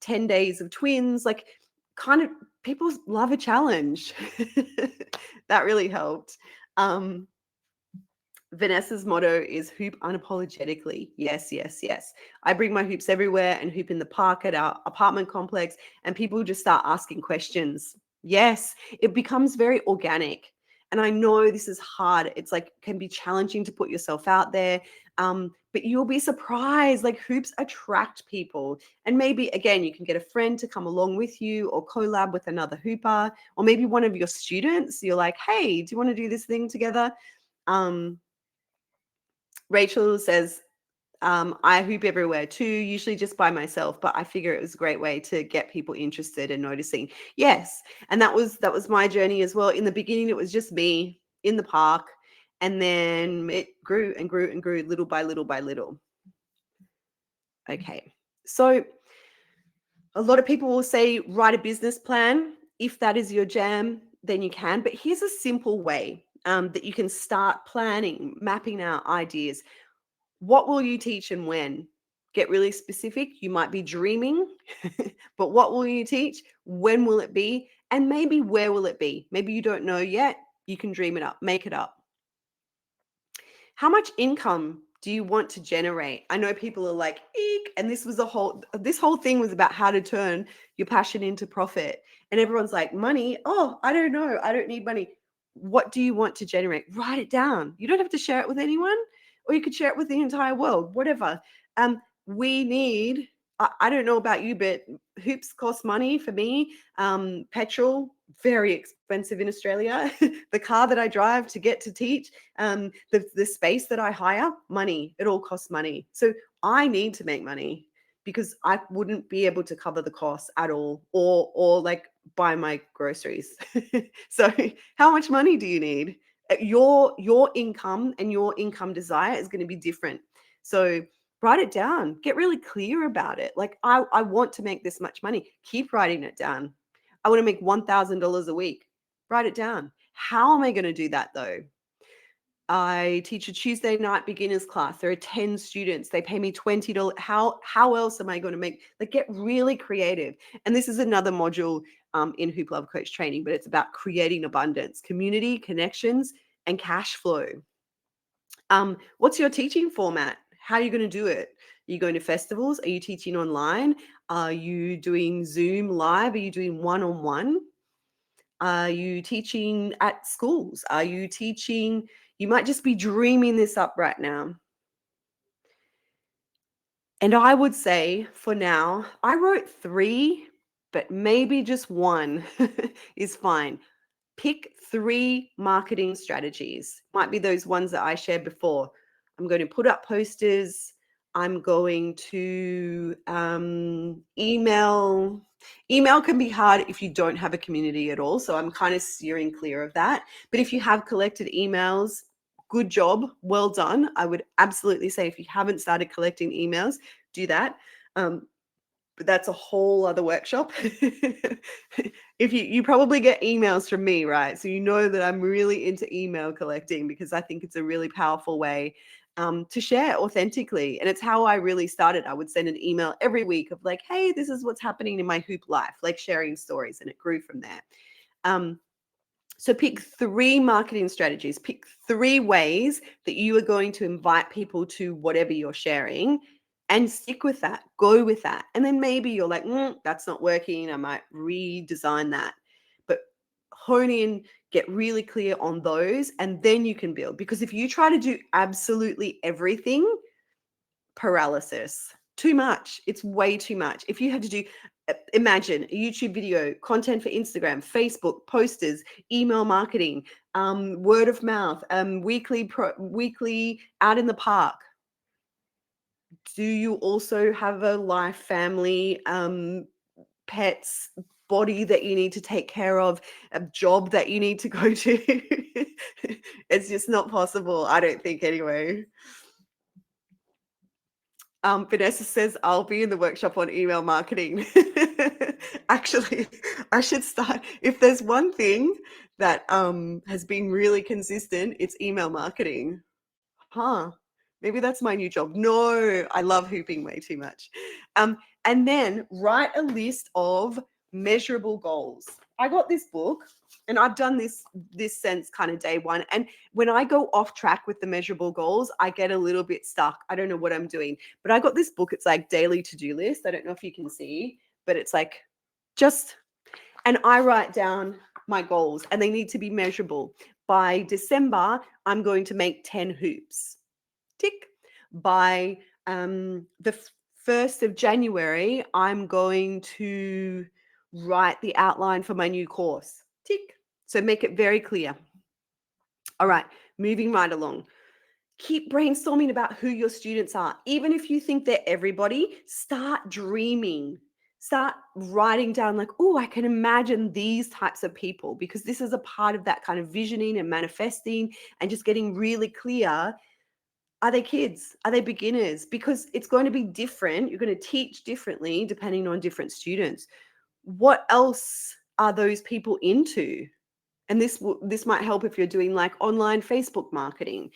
10 days of twins, like kind of people love a challenge. That really helped. Vanessa's motto is hoop unapologetically. Yes, yes, yes. I bring my hoops everywhere and hoop in the park at our apartment complex, and people just start asking questions. Yes, it becomes very organic. And I know this is hard. It's like can be challenging to put yourself out there. But you'll be surprised. Like hoops attract people. And maybe again, you can get a friend to come along with you or collab with another hooper, or maybe one of your students. You're like, hey, do you want to do this thing together? Rachel says, I hoop everywhere too, usually just by myself, but I figure it was a great way to get people interested and noticing. Yes. And that was my journey as well. In the beginning, it was just me in the park, and then it grew and grew and grew little by little by little. Okay. So a lot of people will say, write a business plan. If that is your jam, then you can. But here's a simple way that you can start planning, mapping out ideas. What will you teach and when? Get really specific. You might be dreaming, but what will you teach? When will it be? And maybe where will it be? Maybe you don't know yet. You can dream it up, make it up. How much income do you want to generate? I know people are like, eek, and this whole thing was about how to turn your passion into profit. And everyone's like, money? Oh, I don't know. I don't need money. What do you want to generate? Write it down. You don't have to share it with anyone, or you could share it with the entire world, whatever. We need, I don't know about you, but hoops cost money for me. Petrol, very expensive in Australia. The car that I drive to get to teach, the space that I hire, money. It all costs money. So I need to make money because I wouldn't be able to cover the costs at all, or like buy my groceries. So how much money do you need? Your income and your income desire is going to be different. So write it down. Get really clear about it. Like I want to make this much money. Keep writing it down. I want to make $1,000 a week. Write it down. How am I going to do that though? I teach a Tuesday night beginners class. There are 10 students. They pay me $20. How else am I going to make, like, get really creative? And this is another module in Hoop Love Coach training, but it's about creating abundance, community, connections, and cash flow. What's your teaching format? How are you going to do it? Are you going to festivals? Are you teaching online? Are you doing Zoom live? Are you doing one-on-one? Are you teaching at schools? Are you teaching? You might just be dreaming this up right now. And I would say for now, I wrote 3, but maybe just 1 is fine. Pick 3 marketing strategies. Might be those ones that I shared before. I'm going to put up posters. I'm going to email. Email can be hard if you don't have a community at all. So I'm kind of steering clear of that. But if you have collected emails, good job. Well done. I would absolutely say if you haven't started collecting emails, do that. But that's a whole other workshop. If you probably get emails from me, right? So you know that I'm really into email collecting because I think it's a really powerful way to share authentically. And it's how I really started. I would send an email every week of like, hey, this is what's happening in my hoop life, like sharing stories, and it grew from there. So pick 3 marketing strategies, pick 3 ways that you are going to invite people to whatever you're sharing, and stick with that, go with that. And then maybe you're like, that's not working. I might redesign that. But hone in, get really clear on those, and then you can build. Because if you try to do absolutely everything, paralysis, too much. It's way too much. If you had to do, imagine a YouTube video, content for Instagram, Facebook, posters, email marketing, word of mouth, weekly out in the park. Do you also have a life, family, pets, body that you need to take care of, a job that you need to go to? It's just not possible, I don't think, anyway. Vanessa says, I'll be in the workshop on email marketing. Actually, I should start. If there's one thing that has been really consistent, it's email marketing. Huh. Maybe that's my new job. No, I love hooping way too much. And then write a list of measurable goals. I got this book, and I've done this since kind of day one. And when I go off track with the measurable goals, I get a little bit stuck. I don't know what I'm doing. But I got this book. It's like daily to-do list. I don't know if you can see, but it's like and I write down my goals, and they need to be measurable. By December, I'm going to make 10 hoops. Tick. By the 1st of January, I'm going to write the outline for my new course. Tick. So make it very clear. All right, moving right along. Keep brainstorming about who your students are. Even if you think they're everybody, start dreaming. Start writing down like, oh, I can imagine these types of people, because this is a part of that kind of visioning and manifesting and just getting really clear. Are they kids? Are they beginners? Because it's going to be different. You're going to teach differently depending on different students. What else are those people into? And this might help if you're doing like online Facebook marketing.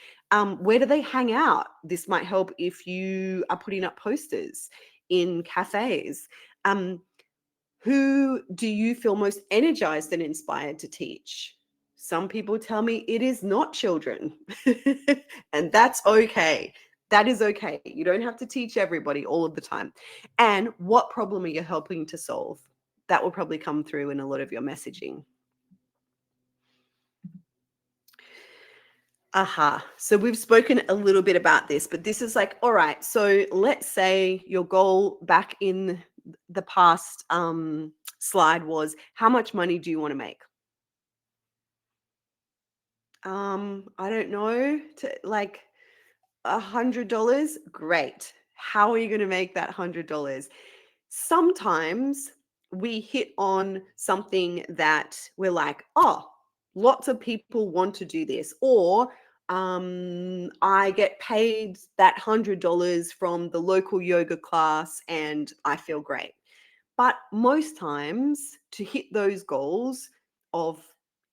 Where do they hang out? This might help if you are putting up posters in cafes. Who do you feel most energized and inspired to teach? Some people tell me it is not children, and that's okay. That is okay. You don't have to teach everybody all of the time. And what problem are you helping to solve? That will probably come through in a lot of your messaging. Aha. So we've spoken a little bit about this, but this is like, all right, so let's say your goal back in the past slide was, how much money do you want to make? I don't know, to like $100. Great. How are you going to make that $100? Sometimes we hit on something that we're like, oh, lots of people want to do this, or I get paid that $100 from the local yoga class and I feel great. But most times, to hit those goals of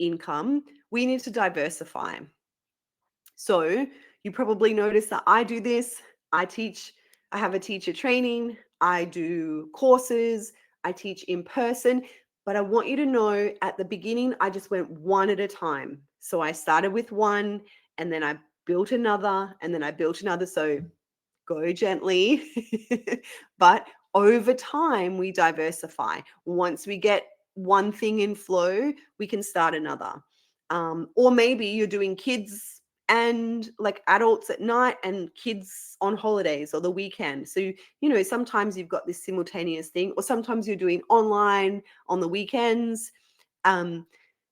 income, we need to diversify. So you probably notice that I do this. I have a teacher training, I do courses, I teach in person. But I want you to know at the beginning, I just went one at a time. So I started with one, and then I built another, and then I built another. So go gently. But over time, we diversify. Once we get one thing in flow, we can start another. Or maybe you're doing kids and like adults at night and kids on holidays or the weekend. So, sometimes you've got this simultaneous thing, or sometimes you're doing online on the weekends. Um,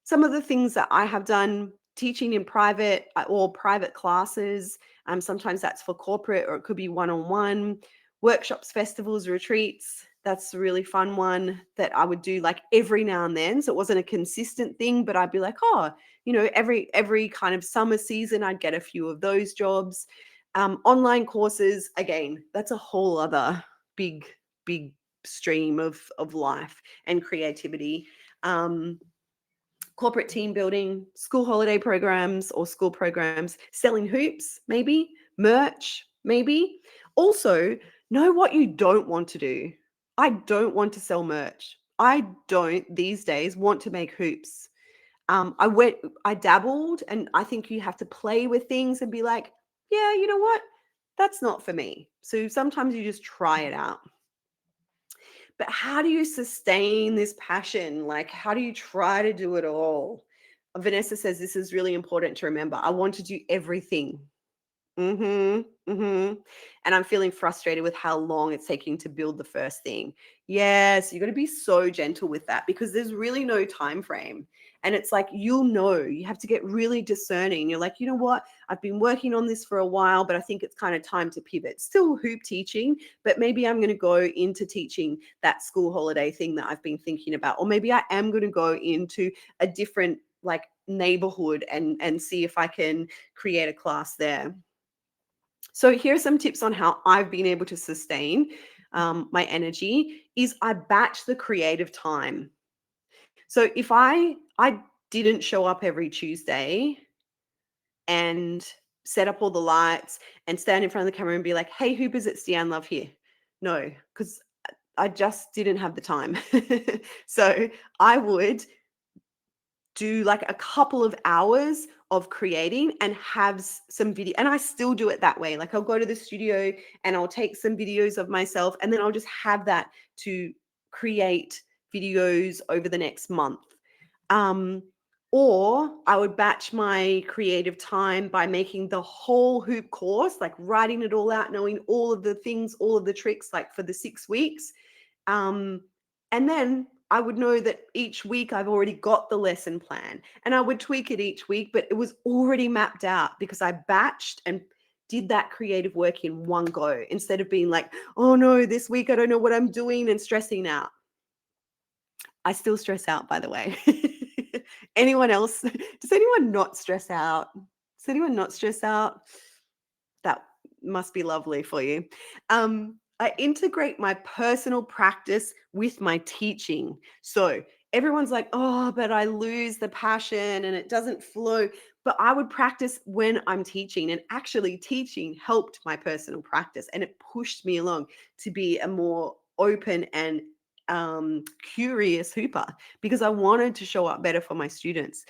some of the things that I have done teaching in private or private classes, sometimes that's for corporate or it could be one-on-one, workshops, festivals, retreats. That's a really fun one that I would do like every now and then. So it wasn't a consistent thing, but I'd be like, oh, every kind of summer season, I'd get a few of those jobs. Online courses, again, that's a whole other big, big stream of life and creativity. Corporate team building, school holiday programs or school programs, selling hoops, maybe, merch, maybe. Also, know what you don't want to do. I don't want to sell merch. I don't these days want to make hoops. I dabbled, and I think you have to play with things and be like, yeah, you know what? That's not for me. So sometimes you just try it out. But how do you sustain this passion? Like, how do you try to do it all? Vanessa says this is really important to remember. I want to do everything. And I'm feeling frustrated with how long it's taking to build the first thing. Yes, you got to be so gentle with that because there's really no time frame. And it's like, you have to get really discerning. You're like, you know what? I've been working on this for a while, but I think it's kind of time to pivot. Still hoop teaching, but maybe I'm going to go into teaching that school holiday thing that I've been thinking about. Or maybe I am going to go into a different like neighborhood and see if I can create a class there. So here are some tips on how I've been able to sustain my energy is I batch the creative time. So if I didn't show up every Tuesday and set up all the lights and stand in front of the camera and be like, hey, Hoopers, it's Deanne Love here. No, because I just didn't have the time. So I would do like a couple of hours of creating and have some video, and I still do it that way. Like I'll go to the studio and I'll take some videos of myself and then I'll just have that to create videos over the next month. Or I would batch my creative time by making the whole hoop course, like writing it all out, knowing all of the things, all of the tricks, like for the 6 weeks. And then I would know that each week I've already got the lesson plan and I would tweak it each week, but it was already mapped out because I batched and did that creative work in one go instead of being like, oh no, this week I don't know what I'm doing and stressing out. I still stress out, by the way. Anyone else? Does anyone not stress out? Does anyone not stress out? That must be lovely for you. I integrate my personal practice with my teaching. So everyone's like, oh, but I lose the passion and it doesn't flow. But I would practice when I'm teaching, and actually teaching helped my personal practice and it pushed me along to be a more open and curious hooper because I wanted to show up better for my students.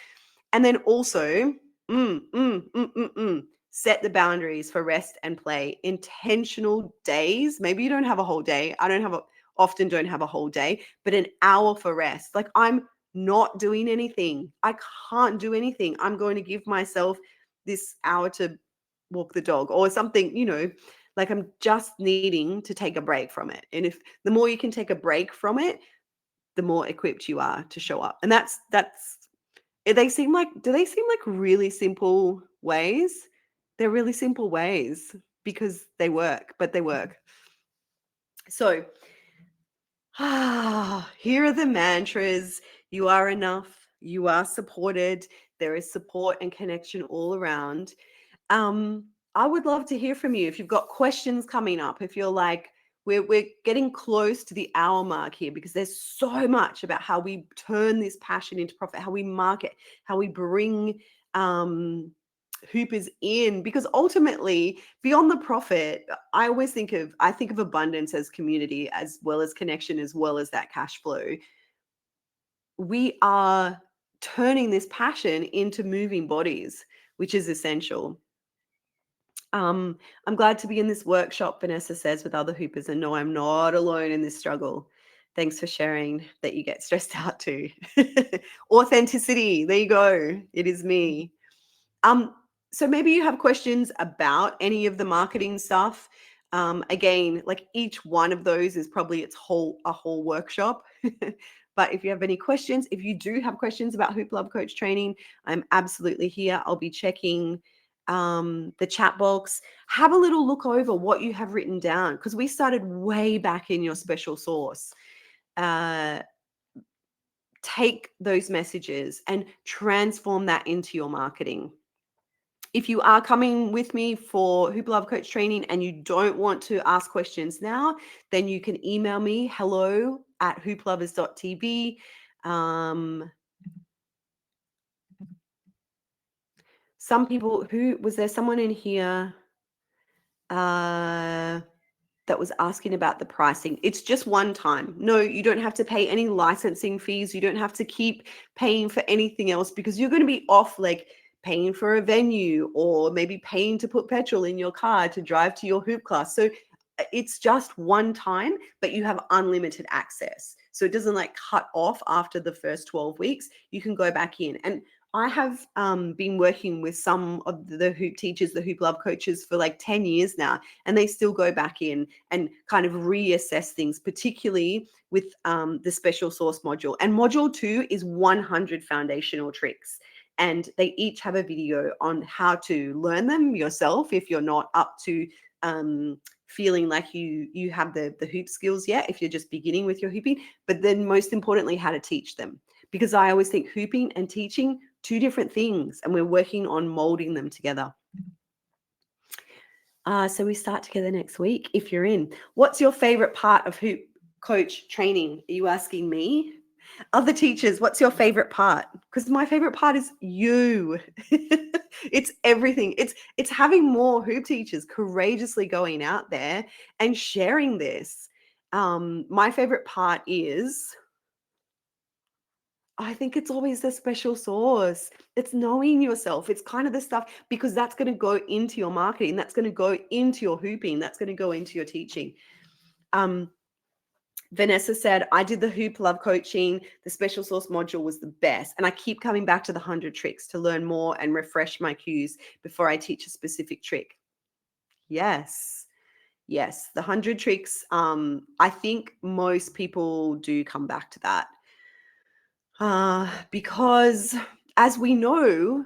And then also, set the boundaries for rest and play. Intentional days. Maybe you don't have a whole day. I often don't have a whole day, but an hour for rest. Like I'm not doing anything. I can't do anything. I'm going to give myself this hour to walk the dog or something, like I'm just needing to take a break from it. And if the more you can take a break from it, the more equipped you are to show up. And that's do they seem like really simple ways? They're really simple ways because they work, but they work. So, here are the mantras. You are enough. You are supported. There is support and connection all around. I would love to hear from you if you've got questions coming up. If you're like, we're getting close to the hour mark here because there's so much about how we turn this passion into profit, how we market, how we bring hoopers in, because ultimately beyond the profit, I think of abundance as community as well as connection as well as that cash flow. We are turning this passion into moving bodies, which is essential. I'm glad to be in this workshop, Vanessa says, with other hoopers, and no, I'm not alone in this struggle. Thanks for sharing that you get stressed out too. Authenticity. There you go. It is me. So maybe you have questions about any of the marketing stuff. Again, like each one of those is probably a whole workshop. But if you have any questions, if you do have questions about Hoop Love Coach training, I'm absolutely here. I'll be checking the chat box. Have a little look over what you have written down, because we started way back in your special source. Take those messages and transform that into your marketing. If you are coming with me for Hoop Love Coach training and you don't want to ask questions now, then you can email me, hello@hooplovers.tv. Some people, was there someone in here that was asking about the pricing? It's just one time. No, you don't have to pay any licensing fees. You don't have to keep paying for anything else, because you're going to be off like paying for a venue or maybe paying to put petrol in your car to drive to your hoop class. So it's just one time, but you have unlimited access. So it doesn't like cut off after the first 12 weeks. You can go back in. And I have been working with some of the hoop teachers, the Hoop Love coaches, for like 10 years now, and they still go back in and kind of reassess things, particularly with the special source module. And module 2 is 100 foundational tricks. And they each have a video on how to learn them yourself if you're not up to feeling like you have the hoop skills yet, if you're just beginning with your hooping, but then most importantly, how to teach them. Because I always think hooping and teaching, two different things, and we're working on molding them together. So we start together next week if you're in. What's your favorite part of Hoop Coach training? Are you asking me? Other teachers, what's your favorite part? Because my favorite part is you. It's everything. It's having more hoop teachers courageously going out there and sharing this. My favorite part is, I think it's always the special sauce. It's knowing yourself. It's kind of the stuff, because that's going to go into your marketing. That's going to go into your hooping. That's going to go into your teaching. Vanessa said, I did the Hoop Love coaching. The special sauce module was the best. And I keep coming back to the 100 tricks to learn more and refresh my cues before I teach a specific trick. Yes. Yes. The 100 tricks. I think most people do come back to that. Because as we know,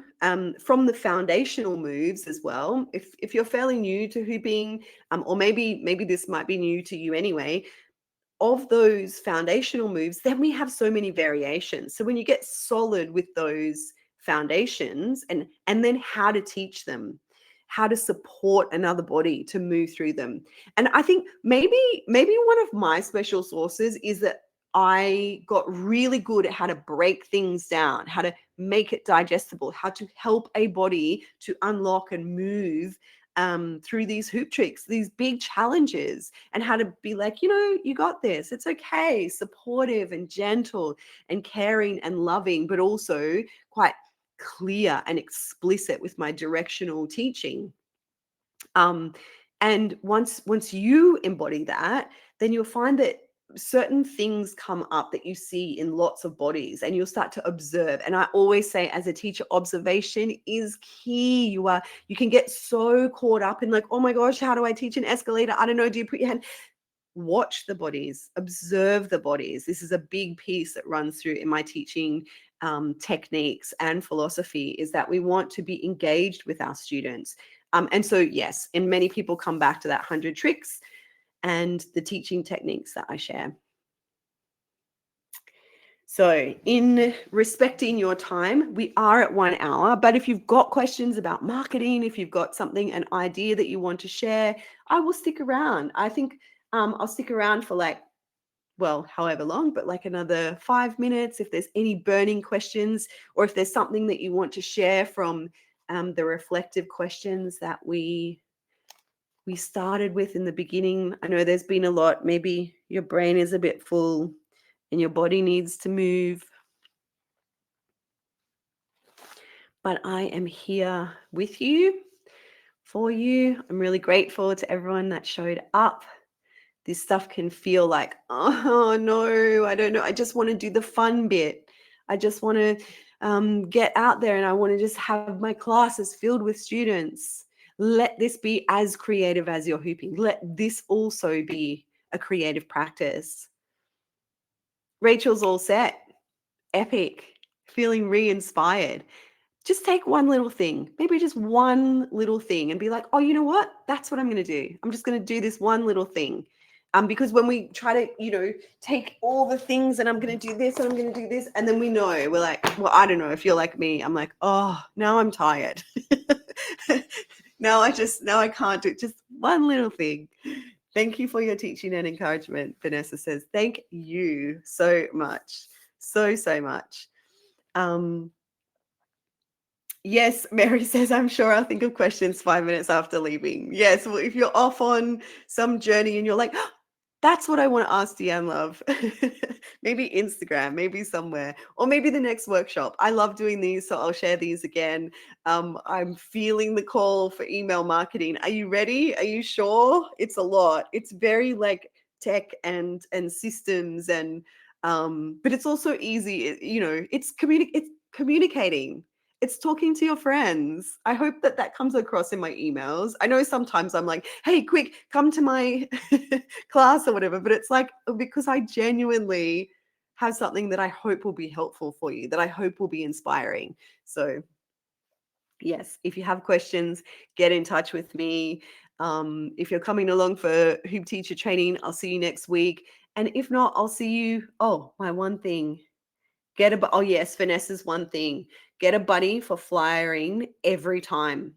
from the foundational moves as well, if you're fairly new to hooping, or maybe this might be new to you anyway, of those foundational moves, then we have so many variations. So when you get solid with those foundations and then how to teach them, how to support another body to move through them. And I think maybe one of my special sources is that I got really good at how to break things down, how to make it digestible, how to help a body to unlock and move through these hoop tricks, these big challenges, and how to be like, you got this. It's okay. Supportive and gentle and caring and loving, but also quite clear and explicit with my directional teaching. And once you embody that, then you'll find that certain things come up that you see in lots of bodies, and you'll start to observe. And I always say, as a teacher, observation is key. You can get so caught up in like, oh my gosh, how do I teach an escalator? I don't know. Do you put your hand? Watch the bodies, observe the bodies. This is a big piece that runs through in my teaching techniques and philosophy, is that we want to be engaged with our students. And so, yes, and many people come back to that 100 tricks and the teaching techniques that I share. So in respecting your time, we are at 1 hour, but if you've got questions about marketing, if you've got something, an idea that you want to share, I will stick around. I think I'll stick around for however long, but like another 5 minutes, if there's any burning questions, or if there's something that you want to share from the reflective questions that we started with in the beginning. I know there's been a lot. Maybe your brain is a bit full and your body needs to move. But I am here with you for you. I'm really grateful to everyone that showed up. This stuff can feel like, oh no, I don't know. I just want to do the fun bit. I just want to get out there and I want to just have my classes filled with students. Let this be as creative as your hooping. Let this also be a creative practice. Rachel's all set. Epic. Feeling re-inspired. Just take one little thing, maybe just one little thing, and be like, oh, you know what? That's what I'm going to do. I'm just going to do this one little thing. Because when we try to, take all the things and I'm going to do this and I'm going to do this, and then we're like, well, I don't know. If you're like me, I'm like, oh, now I'm tired. now I can't do it. Just one little thing. Thank you for your teaching and encouragement. Vanessa says, thank you so much. So much. Yes, Mary says, I'm sure I'll think of questions 5 minutes after leaving. Yes, well, if you're off on some journey and you're like, oh, that's what I want to ask Deanne Love. Maybe Instagram, maybe somewhere, or maybe the next workshop. I love doing these, so I'll share these again. I'm feeling the call for email marketing. Are you ready? Are you sure? It's a lot. It's very like tech and systems and but it's also easy. It's communicating. It's talking to your friends. I hope that comes across in my emails. I know sometimes I'm like, hey, quick, come to my class or whatever, but it's like because I genuinely have something that I hope will be helpful for you, that I hope will be inspiring. So yes, if you have questions, get in touch with me. If you're coming along for Hoop Teacher Training, I'll see you next week. And if not, I'll see you. Oh, my one thing. Oh yes, Vanessa's one thing. Get a buddy for flyering every time.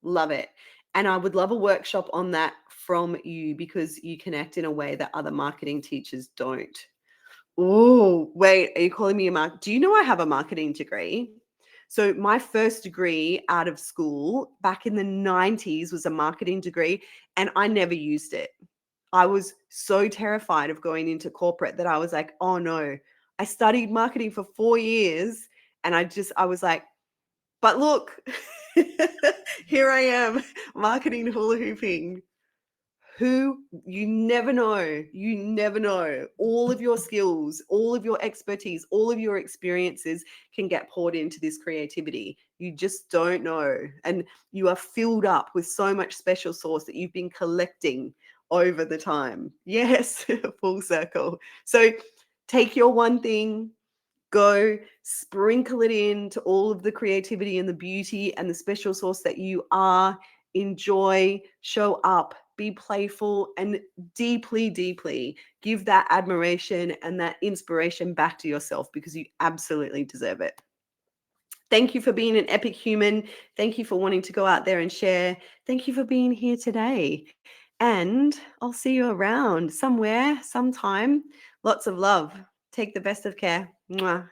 Love it. And I would love a workshop on that from you because you connect in a way that other marketing teachers don't. Oh, wait, are you calling me do you know I have a marketing degree? So my first degree out of school back in the 90s was a marketing degree and I never used it. I was so terrified of going into corporate that I was like, oh no, I studied marketing for 4 years and I was like, but look, here I am, marketing hula hooping. You never know. All of your skills, all of your expertise, all of your experiences can get poured into this creativity. You just don't know. And you are filled up with so much special sauce that you've been collecting over the time. Yes, full circle. So take your one thing, go sprinkle it into all of the creativity and the beauty and the special sauce that you are. Enjoy, show up, be playful, and deeply give that admiration and that inspiration back to yourself because you absolutely deserve it. Thank you for being an epic human. Thank you for wanting to go out there and share. Thank you for being here today. And I'll see you around somewhere, sometime. Lots of love. Take the best of care. Mwah.